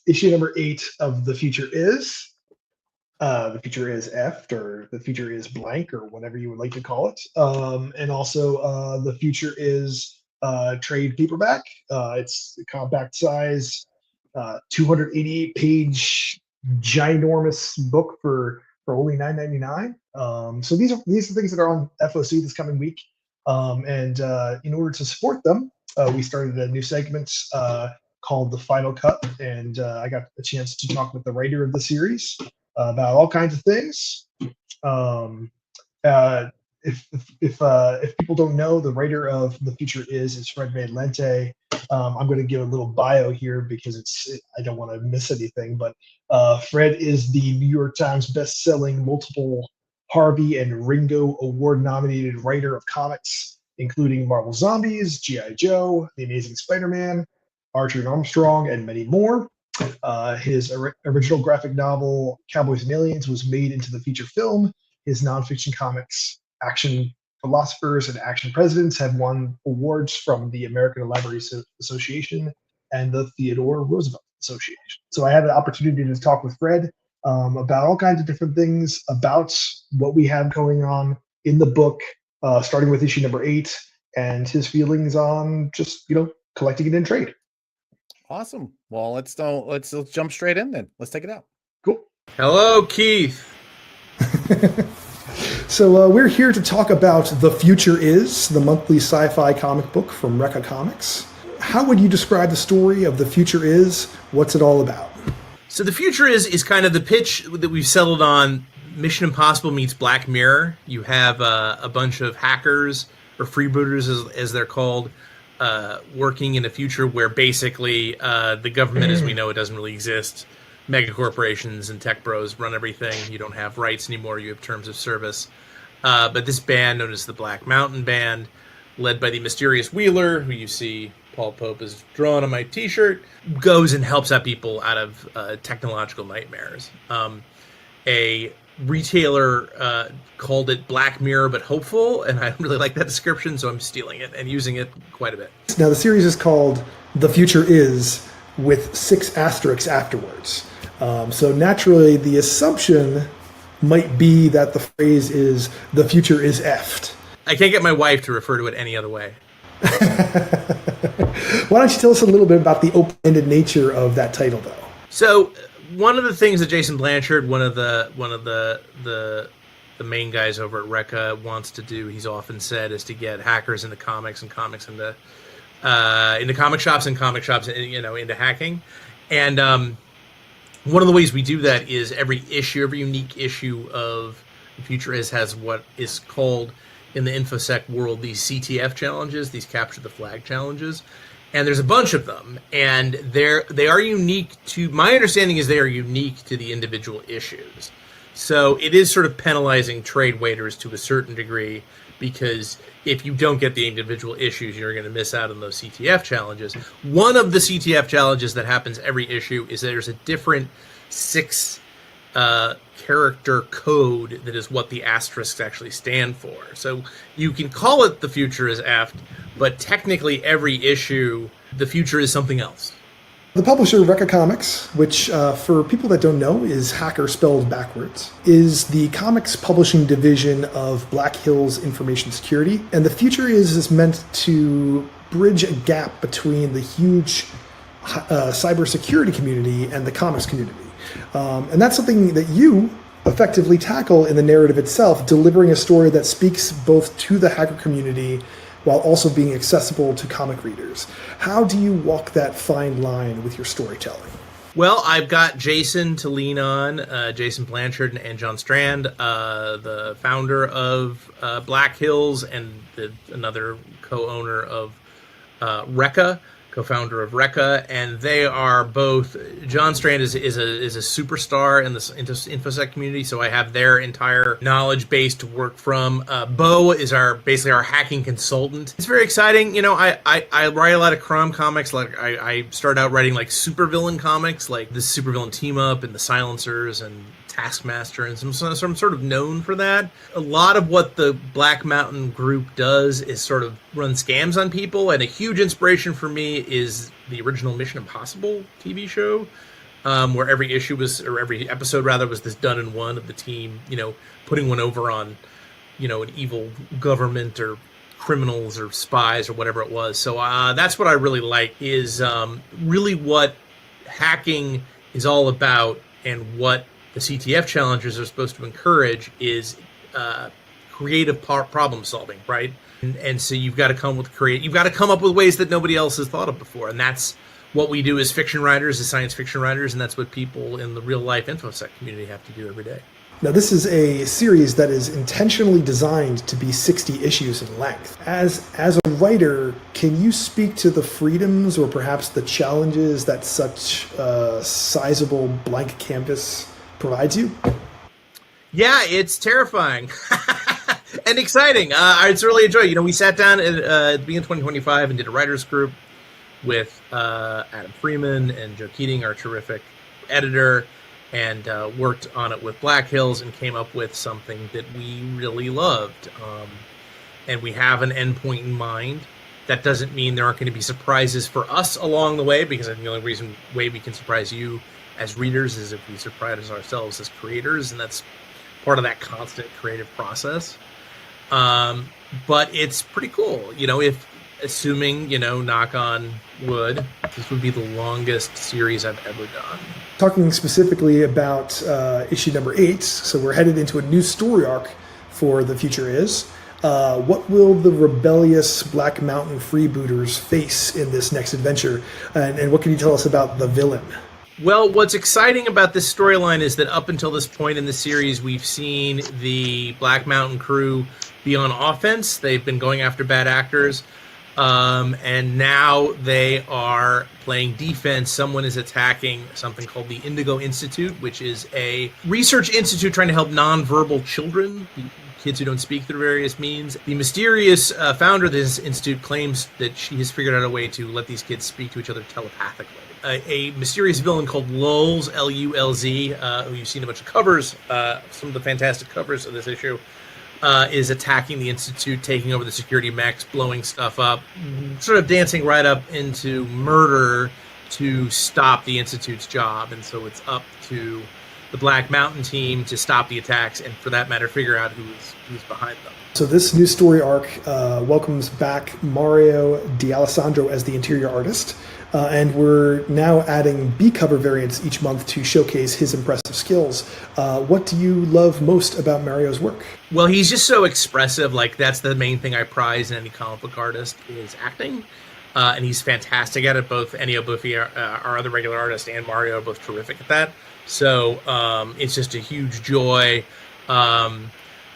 issue number 8 of The Future Is. The Future Is F, or The Future Is blank, or whatever you would like to call it. And also The Future Is trade paperback. It's a compact size, 288-page, ginormous book for only $9.99. So these are things that are on FOC this coming week. And in order to support them, we started a new segment called The Final Cut, and I got a chance to talk with the writer of the series about all kinds of things. If people don't know, the writer of The Future Is Fred Van Lente. I'm going to give a little bio here because I don't want to miss anything. But Fred is the New York Times best-selling, multiple Harvey and Ringo Award-nominated writer of comics, including Marvel Zombies, G.I. Joe, The Amazing Spider-Man, Archer and Armstrong, and many more. His original graphic novel, Cowboys and Aliens, was made into the feature film. His nonfiction comics, Action Philosophers and Action Presidents, have won awards from the American Libraries Association and the Theodore Roosevelt Association. So I had an opportunity to talk with Fred about all kinds of different things, about what we have going on in the book, starting with issue number 8, and his feelings on just, collecting it in trade. Awesome. Well, let's jump straight in then. Let's take it out. Cool. Hello, Keith. So we're here to talk about The Future Is, the monthly sci-fi comic book from Recca Comics. How would you describe the story of The Future Is? What's it all about? So The Future is kind of the pitch that we've settled on. Mission Impossible meets Black Mirror. You have a bunch of hackers, or freebooters as they're called, working in a future where basically the government as we know it doesn't really exist. Mega corporations and tech bros run everything. You don't have rights anymore. You have terms of service. But this band, known as the Black Mountain Band, led by the mysterious Wheeler, who you see Paul Pope is drawn on my t-shirt, goes and helps out people out of technological nightmares. A retailer called it Black Mirror but hopeful, and I really like that description, so I'm stealing it and using it quite a bit. Now the series is called The Future Is, with 6 asterisks afterwards. So naturally, the assumption might be that the phrase is "the future is effed." I can't get my wife to refer to it any other way. Why don't you tell us a little bit about the open-ended nature of that title, though? So one of the things that Jason Blanchard, one of the main guys over at Recca, wants to do, he's often said, is to get hackers into comics and comics into comic shops and comic shops, into hacking. And one of the ways we do that is every unique issue of The Future has what is called in the InfoSec world these CTF challenges, these capture the flag challenges. And there's a bunch of them, and they are unique to, my understanding is they are unique to the individual issues. So it is sort of penalizing trade waiters to a certain degree, because if you don't get the individual issues, you're going to miss out on those CTF challenges. One of the CTF challenges that happens every issue is there's a different 6 character code that is what the asterisks actually stand for. So you can call it The Future is Effed, but technically every issue, The Future is something else. The publisher Recca Comics, which for people that don't know is hacker spelled backwards, is the comics publishing division of Black Hills Information Security. And The Future is meant to bridge a gap between the huge cybersecurity community and the comics community. And that's something that you effectively tackle in the narrative itself, delivering a story that speaks both to the hacker community while also being accessible to comic readers. How do you walk that fine line with your storytelling? Well, I've got Jason to lean on, Jason Blanchard and John Strand, the founder of Black Hills and another co-owner of Recca, co-founder of Recca, and they are both. John Strand is a superstar in the InfoSec community, so I have their entire knowledge base to work from. Bo is basically our hacking consultant. It's very exciting. I write a lot of crime comics. Like I started out writing like supervillain comics, like the supervillain team up and the Silencers and Taskmaster, and so I'm sort of known for that. A lot of what the Black Mountain group does is sort of run scams on people, and a huge inspiration for me is the original Mission Impossible TV show, where every episode was this done in one of the team, putting one over on, an evil government or criminals or spies or whatever it was. So that's what I really like, is really what hacking is all about, and what the CTF challenges are supposed to encourage is creative problem solving, right? And so you've got to come up with ways that nobody else has thought of before, and that's what we do as fiction writers, as science fiction writers, and that's what people in the real life InfoSec community have to do every day. Now, this is a series that is intentionally designed to be 60 issues in length. As a writer, can you speak to the freedoms or perhaps the challenges that such a sizable blank canvas provides you? Yeah, it's terrifying and exciting. I really enjoy it. We sat down at the beginning of 2025 and did a writers group with Adam Freeman and Joe Keating, our terrific editor, and worked on it with Black Hills and came up with something that we really loved. And we have an endpoint in mind. That doesn't mean there aren't going to be surprises for us along the way, because I think the only way we can surprise you as readers is if we surprise ourselves as creators, and that's part of that constant creative process. But it's pretty cool, if assuming, knock on wood, this would be the longest series I've ever done. Talking specifically about issue number 8, so we're headed into a new story arc for The Future Is. What will the rebellious Black Mountain freebooters face in this next adventure? And what can you tell us about the villain? Well, what's exciting about this storyline is that up until this point in the series, we've seen the Black Mountain crew be on offense. They've been going after bad actors. And now they are playing defense. Someone is attacking something called the Indigo Institute, which is a research institute trying to help nonverbal children, kids who don't speak through various means. The mysterious founder of this institute claims that she has figured out a way to let these kids speak to each other telepathically. A mysterious villain called Lulz, L-U-L-Z, who you've seen a bunch of covers, some of the fantastic covers of this issue, is attacking the Institute, taking over the security mechs, blowing stuff up, sort of dancing right up into murder to stop the Institute's job. And so it's up to the Black Mountain team to stop the attacks, and for that matter, figure out who's behind them. So this new story arc welcomes back Mario D'Alessandro as the interior artist, and we're now adding B-cover variants each month to showcase his impressive skills. What do you love most about Mario's work? Well, he's just so expressive. Like, that's the main thing I prize in any comic book artist is acting. And he's fantastic at it. Both Ennio Buffy, our other regular artist, and Mario are both terrific at that. So it's just a huge joy.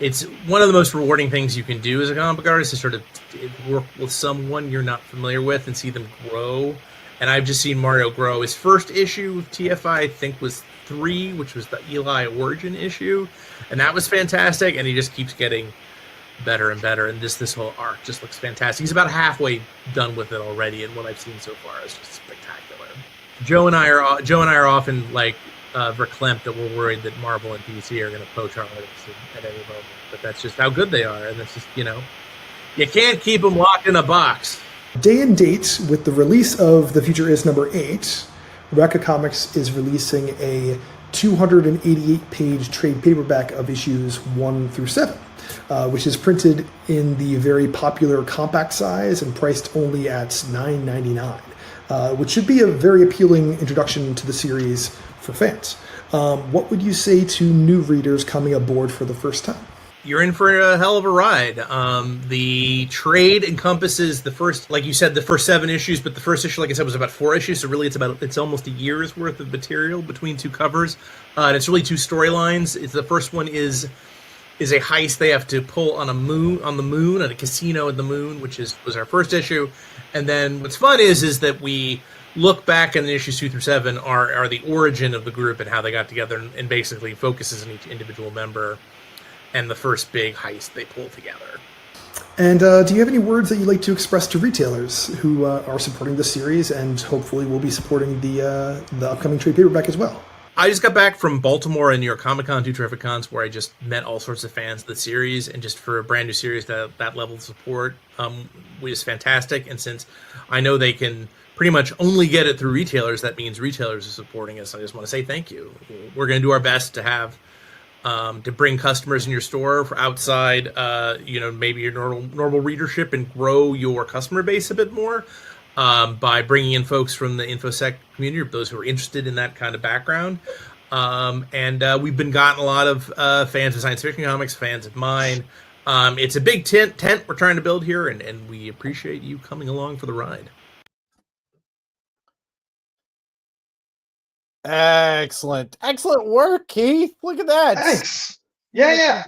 It's one of the most rewarding things you can do as a comic book artist is sort of work with someone you're not familiar with and see them grow. And I've just seen Mario grow. His first issue of TFI, I think, was 3, which was the Eli Origin issue. And that was fantastic. And he just keeps getting better and better. And this whole arc just looks fantastic. He's about halfway done with it already. And what I've seen so far is just spectacular. Joe and I are often like verklempt that we're worried that Marvel and DC are going to poach our artists at any moment. But that's just how good they are. And that's just, you can't keep them locked in a box. Day and date with the release of The Future Is #8, Rebecca Comics is releasing a 288-page trade paperback of issues 1 through 7, which is printed in the very popular compact size and priced only at $9.99, which should be a very appealing introduction to the series for fans. What would you say to new readers coming aboard for the first time? You're in for a hell of a ride. The trade encompasses the first, like you said, the first 7 issues, but the first issue, like I said, was about 4 issues. So really, it's almost a year's worth of material between 2 covers, and it's really 2 storylines. The first one is a heist they have to pull on the moon, at a casino at the moon, which was our first issue. And then what's fun is that we look back in the issues 2 through 7 are the origin of the group and how they got together, and basically focuses on each individual member and the first big heist they pull together. And do you have any words that you'd like to express to retailers who are supporting the series and hopefully will be supporting the upcoming trade paperback as well? I just got back from Baltimore and New York Comic Con, 2 terrific cons, where I just met all sorts of fans of the series, and just for a brand new series, that level of support was fantastic. And since I know they can pretty much only get it through retailers, that means retailers are supporting us. I just want to say thank you. We're going to do our best to have to bring customers in your store for outside, maybe your normal readership, and grow your customer base a bit more by bringing in folks from the InfoSec community, those who are interested in that kind of background. And we've been gotten a lot of fans of science fiction comics, fans of mine. It's a big tent we're trying to build here, and we appreciate you coming along for the ride. Excellent work, Keith. Look at that. Thanks. Yeah.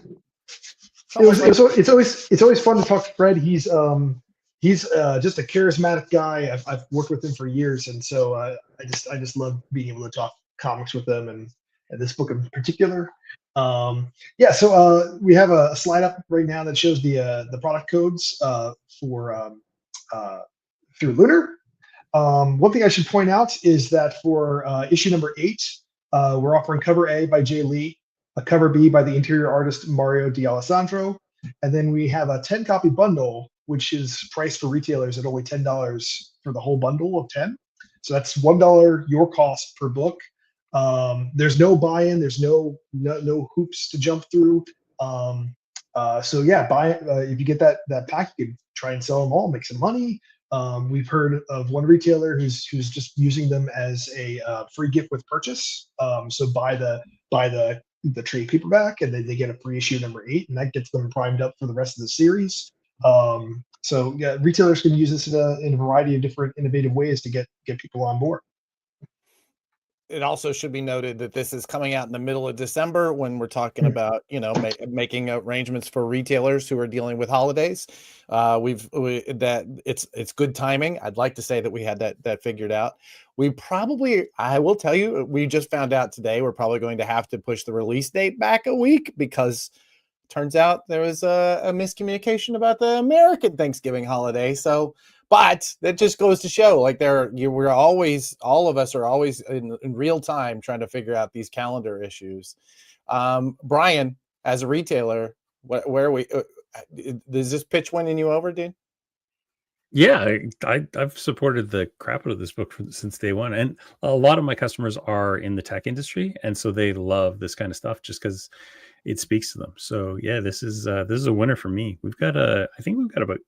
It's always fun to talk to Fred. He's just a charismatic guy. I've worked with him for years, and so I just love being able to talk comics with them, and this book in particular. So we have a slide up right now that shows the product codes for through Lunar. One thing I should point out is that for issue #8, we're offering cover A by Jay Lee, a cover B by the interior artist Mario D'Alessandro, and then we have a 10-copy bundle, which is priced for retailers at only $10 for the whole bundle of 10. So that's $1 your cost per book. There's no buy-in, there's no hoops to jump through. So yeah, buy it. If you get that pack, you can try and sell them all, make some money. We've heard of one retailer who's just using them as a free gift with purchase. So buy the trade paperback, and then they get a free issue #8, and that gets them primed up for the rest of the series. So yeah, retailers can use this in a variety of different innovative ways to get people on board. It also should be noted that this is coming out in the middle of December, when we're talking about, making arrangements for retailers who are dealing with holidays. It's good timing. I'd like to say that we had that figured out. I will tell you, we just found out today, we're probably going to have to push the release date back a week, because it turns out there was a miscommunication about the American Thanksgiving holiday. So, but that just goes to show, like, all of us are always in real time trying to figure out these calendar issues. Brian, as a retailer, where are we? Is this pitch winning you over, dude? Yeah, I've supported the crap out of this book since day one, and a lot of my customers are in the tech industry, and so they love this kind of stuff just because it speaks to them. So yeah, this is a winner for me. I think we've got about,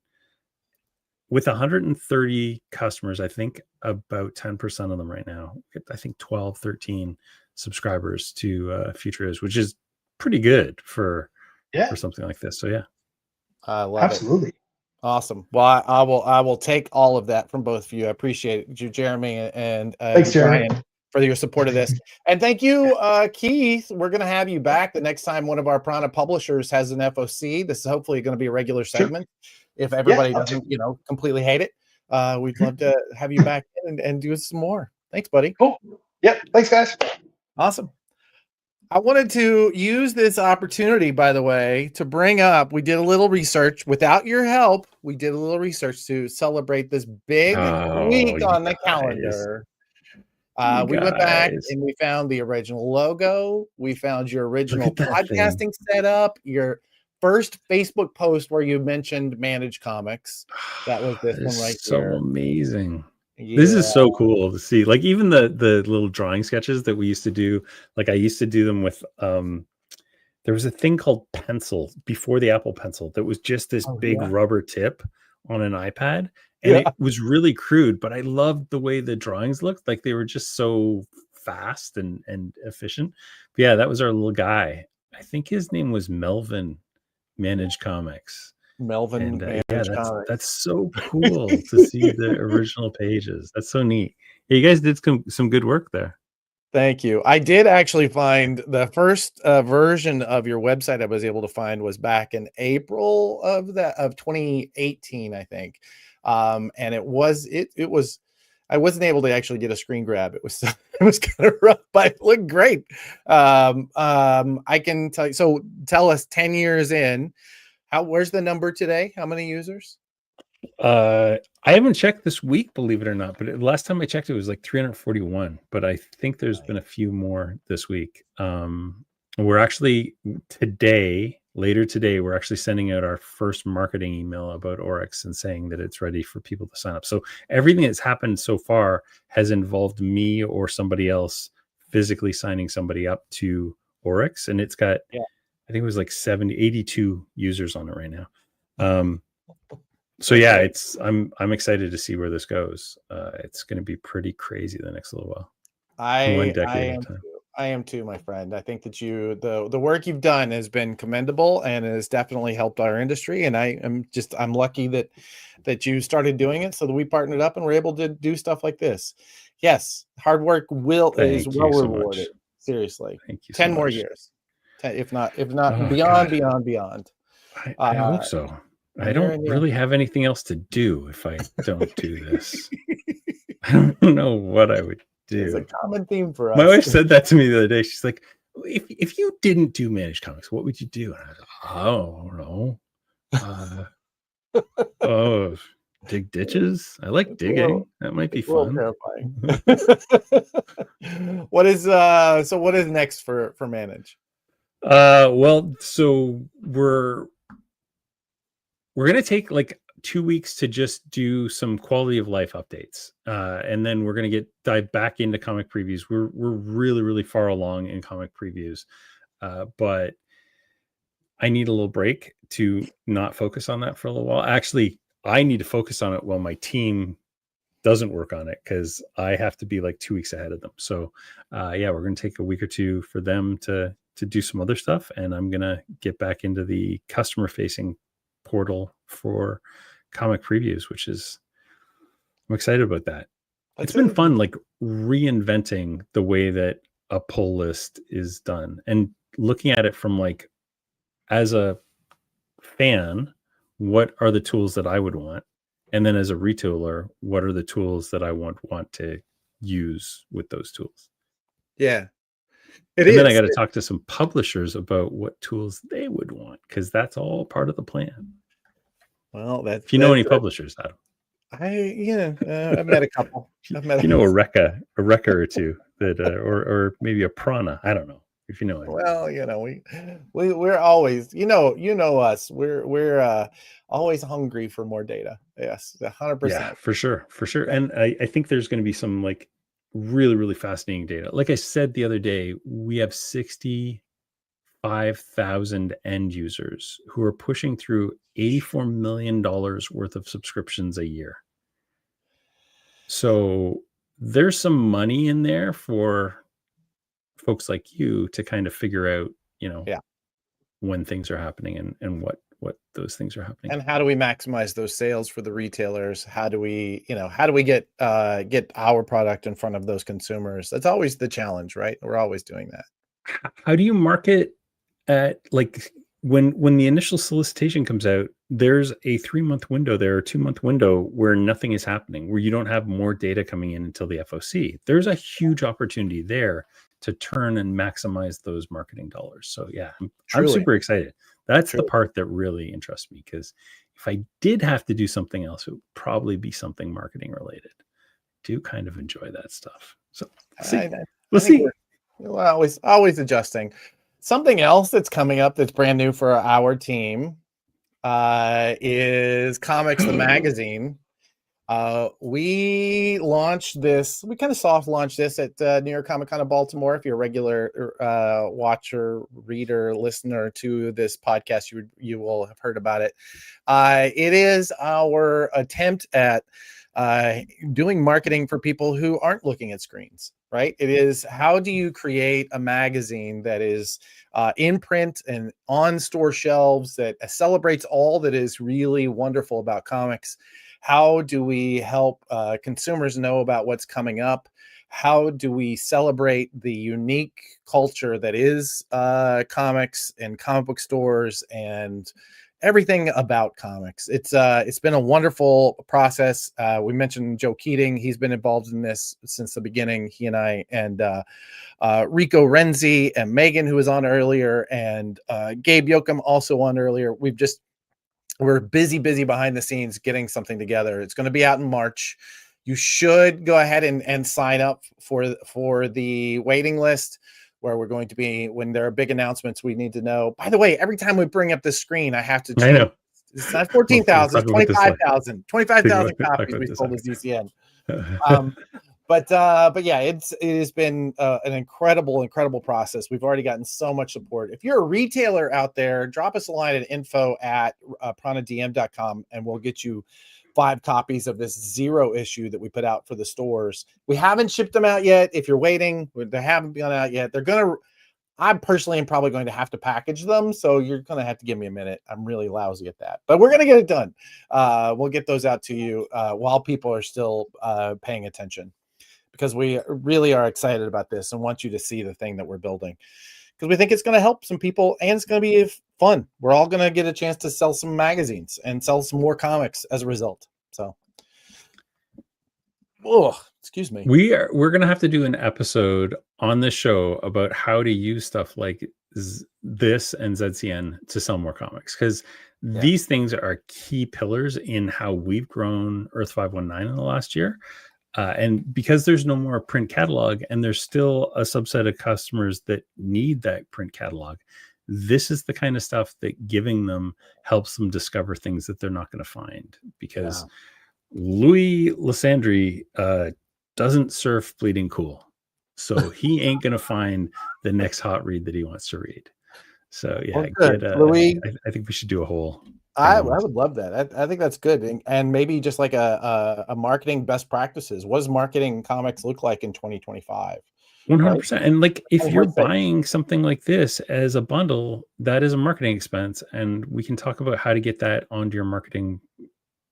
with 130 customers, I think about 10% of them right now. I think 12, 13 subscribers to Future Is, which is pretty good for something like this. So yeah, I love Absolutely. it. Awesome. Well, I will take all of that from both of you. I appreciate you, Jeremy and Thanks, Jeremy. Brian, for your support of this. And thank you, Keith. We're going to have you back the next time one of our Prana publishers has an FOC. This is hopefully going to be a regular segment. If everybody doesn't, completely hate it, we'd love to have you back in and do some more. Thanks, buddy. Cool. Yep. Thanks, guys. Awesome. I wanted to use this opportunity, by the way, to bring up, we did a little research without your help. We did a little research to celebrate this big week on the calendar. We went back and we found the original logo. We found your original podcasting setup, your first Facebook post where you mentioned Manage Comics. That was this one right so here. Amazing. Yeah. This is so cool to see. Like even the little drawing sketches that we used to do, like I used to do them with there was a thing called Pencil before the Apple Pencil that was just this big rubber tip on an iPad, and it was really crude, but I loved the way the drawings looked. Like they were just so fast and efficient. But yeah, that was our little guy. I think his name was Melvin Manage Comics. Melvin, and, that's so cool to see the original pages. That's so neat. Yeah, you guys did some good work there. Thank you. I did actually find the first version of your website I was able to find was back in April of 2018, I think. And it was I wasn't able to actually get a screen grab. It was kind of rough, but it looked great. I can tell you. So tell us, 10 years in, where's the number today? How many users? I haven't checked this week, believe it or not, but last time I checked, it was like 341, but I think there's been a few more this week. We're actually later today, we're actually sending out our first marketing email about Oryx and saying that it's ready for people to sign up. So everything that's happened so far has involved me or somebody else physically signing somebody up to Oryx, and it's got, I think it was like 82 users on it right now. So yeah, I'm excited to see where this goes. It's going to be pretty crazy the next little while. I am too, my friend. I think that the work you've done has been commendable and has definitely helped our industry. And I'm lucky that you started doing it so that we partnered up and we're able to do stuff like this. Yes, hard work is well rewarded. Seriously. Thank you. 10 more years. If not beyond. I hope so. I don't really have anything else to do if I don't do this. I don't know what I would do. It's a common theme for us. My wife said that to me the other day. She's like, if you didn't do Managed Comics, what would you do? And I was like, I don't know. Dig ditches. I like digging. That might be fun. What is next for Manage? Well, so we're going to take like 2 weeks to just do some quality of life updates. And then we're going to dive back into comic previews. We're really, really far along in comic previews. But I need a little break to not focus on that for a little while. Actually, I need to focus on it while my team doesn't work on it, because I have to be like 2 weeks ahead of them. So we're going to take a week or two for them to do some other stuff. And I'm going to get back into the customer facing portal for comic previews, I'm excited about that. It's been fun, like reinventing the way that a pull list is done and looking at it from like, as a fan, what are the tools that I would want? And then as a retailer, what are the tools that I want to use with those tools? Yeah. Then I got to talk to some publishers about what tools they would want, because that's all part of the plan. Well, if you know any publishers, Adam. I've met a couple. A Recca or two that, or maybe a Prana. I don't know. if you know it. Well, we're always, us. We're always hungry for more data. Yes, 100%. Yeah, for sure. And I think there's going to be some like really, really fascinating data. Like I said the other day, we have 65,000 end users who are pushing through $84 million worth of subscriptions a year. So there's some money in there for folks like you to kind of figure out, when things are happening and what those things are happening. And how do we maximize those sales for the retailers? How do we get our product in front of those consumers? That's always the challenge, right? We're always doing that. How do you market at like when the initial solicitation comes out, there's a 3-month window there, or 2-month window where nothing is happening, where you don't have more data coming in until the FOC. There's a huge opportunity there to turn and maximize those marketing dollars. So yeah, I'm super excited. That's the part that really interests me, because if I did have to do something else, it would probably be something marketing related. I do kind of enjoy that stuff. So we'll see. We're always adjusting. Something else that's coming up that's brand new for our team is Comics the Magazine. We launched this. We kind of soft launched this at New York Comic Con of Baltimore. If you're a regular watcher, reader, listener to this podcast, you will have heard about it. It is our attempt at doing marketing for people who aren't looking at screens. Right? It is, how do you create a magazine that is in print and on store shelves, that celebrates all that is really wonderful about comics? How do we help consumers know about what's coming up? How do we celebrate the unique culture that is comics and comic book stores and everything about comics? It's been a wonderful process. We mentioned Joe Keating. He's been involved in this since the beginning. He and I, and Rico Renzi and Megan, who was on earlier, and Gabe Yoakum, also on earlier. We're busy behind the scenes getting something together. It's going to be out in March. You should go ahead and sign up for the waiting list, where we're going to be, when there are big announcements, we need to know. By the way, every time we bring up this screen, I have to change. I know. It's not 14,000, it's 25,000. 25,000 copies we sold as DCN. But yeah, it has been an incredible process. We've already gotten so much support. If you're a retailer out there, drop us a line at info@pranadm.com and we'll get you 5 copies of this 0 issue that we put out for the stores. We haven't shipped them out yet. If you're waiting, they haven't gone out yet. I personally am probably going to have to package them, so you're going to have to give me a minute. I'm really lousy at that, but we're going to get it done. We'll get those out to you while people are still paying attention, because we really are excited about this and want you to see the thing that we're building, because we think it's going to help some people and it's going to be fun. We're all going to get a chance to sell some magazines and sell some more comics as a result. So, excuse me. We're going to have to do an episode on this show about how to use stuff like this and ZCN to sell more comics, because these things are key pillars in how we've grown Earth 519 in the last year. And because there's no more print catalog, and there's still a subset of customers that need that print catalog, this is the kind of stuff that giving them helps them discover things that they're not going to find, because Louis Lysandre doesn't surf Bleeding Cool. So he ain't going to find the next hot read that he wants to read. So yeah, Louis, I think we should do a whole. I would love that. I think that's good. And maybe just like a marketing best practices. What does marketing comics look like in 2025? 100%. Right? And like, if you're buying something like this as a bundle, that is a marketing expense. And we can talk about how to get that onto your marketing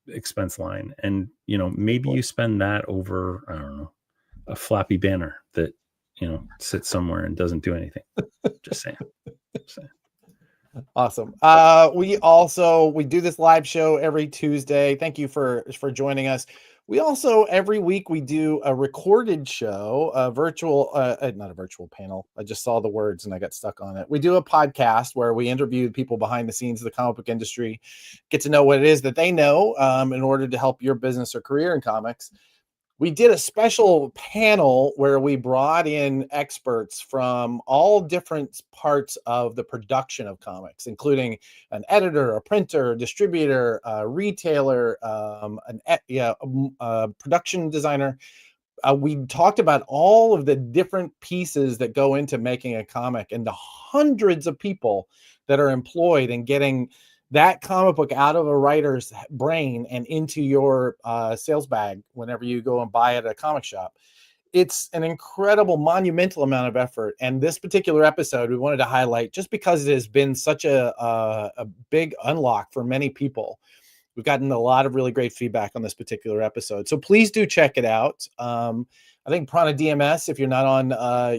expense line. And, maybe you spend that over, I don't know, a flappy banner that, sits somewhere and doesn't do anything. Just saying. Awesome. We do this live show every Tuesday. Thank you for joining us. We also, every week, we do a recorded show, not a virtual panel. I just saw the words and I got stuck on it. We do a podcast where we interview people behind the scenes of the comic book industry, get to know what it is that they know in order to help your business or career in comics. we did a special panel where we brought in experts from all different parts of the production of comics, including an editor, a printer, a distributor, a retailer, a production designer. We talked about all of the different pieces that go into making a comic and the hundreds of people that are employed in getting that comic book out of a writer's brain and into your sales bag whenever you go and buy it at a comic shop. It's an incredible, monumental amount of effort. And this particular episode, we wanted to highlight just because it has been such a big unlock for many people. We've gotten a lot of really great feedback on this particular episode. So please do check it out. I think Prana DMS, if you're not on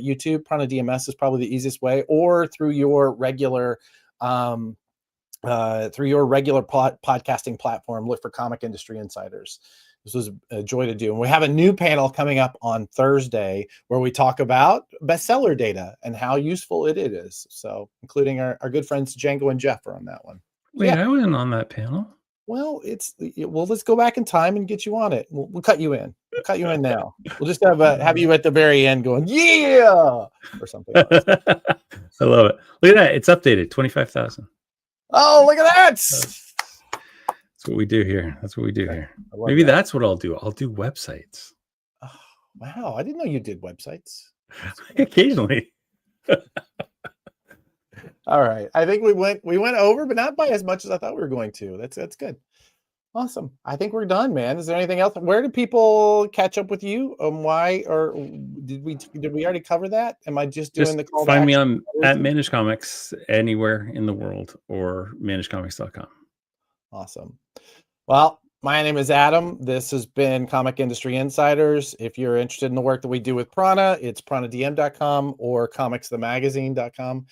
YouTube, Prana DMS is probably the easiest way, or through your regular podcasting platform, look for Comic Industry Insiders. This was a joy to do. And we have a new panel coming up on Thursday where we talk about bestseller data and how useful it is. So including our good friends Django and Jeff are on that one. Wait, I wasn't on that panel. Well, let's go back in time and get you on it. We'll cut you in. We'll cut you in now. We'll just have you at the very end going, yeah, or something. I love it. Look at that. It's updated. 25,000. Oh, look at that. That's what we do here. Maybe that's what I'll do. I'll do websites. Oh, wow. I didn't know you did websites. Occasionally. All right. I think we went over, but not by as much as I thought we were going to. That's good. Awesome. I think we're done, man. Is there anything else? Where do people catch up with you? Why, or did we already cover that? Am I just doing the call? Find me on at Manage Comics anywhere in the world or managecomics.com. Awesome. Well, my name is Adam. This has been Comic Industry Insiders. If you're interested in the work that we do with Prana, it's pranadm.com or comicsthemagazine.com.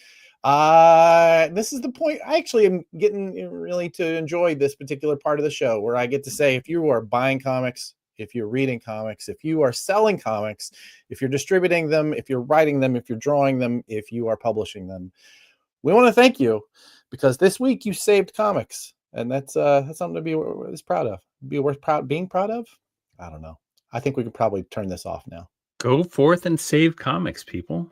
This is the point. I actually am getting really to enjoy this particular part of the show where I get to say, if you are buying comics, if you're reading comics, if you are selling comics, if you're distributing them, if you're writing them, if you're drawing them, if you are publishing them, we want to thank you because this week you saved comics, and that's something to be proud of. Be worth being proud of. I don't know. I think we could probably turn this off now. Go forth and save comics, people.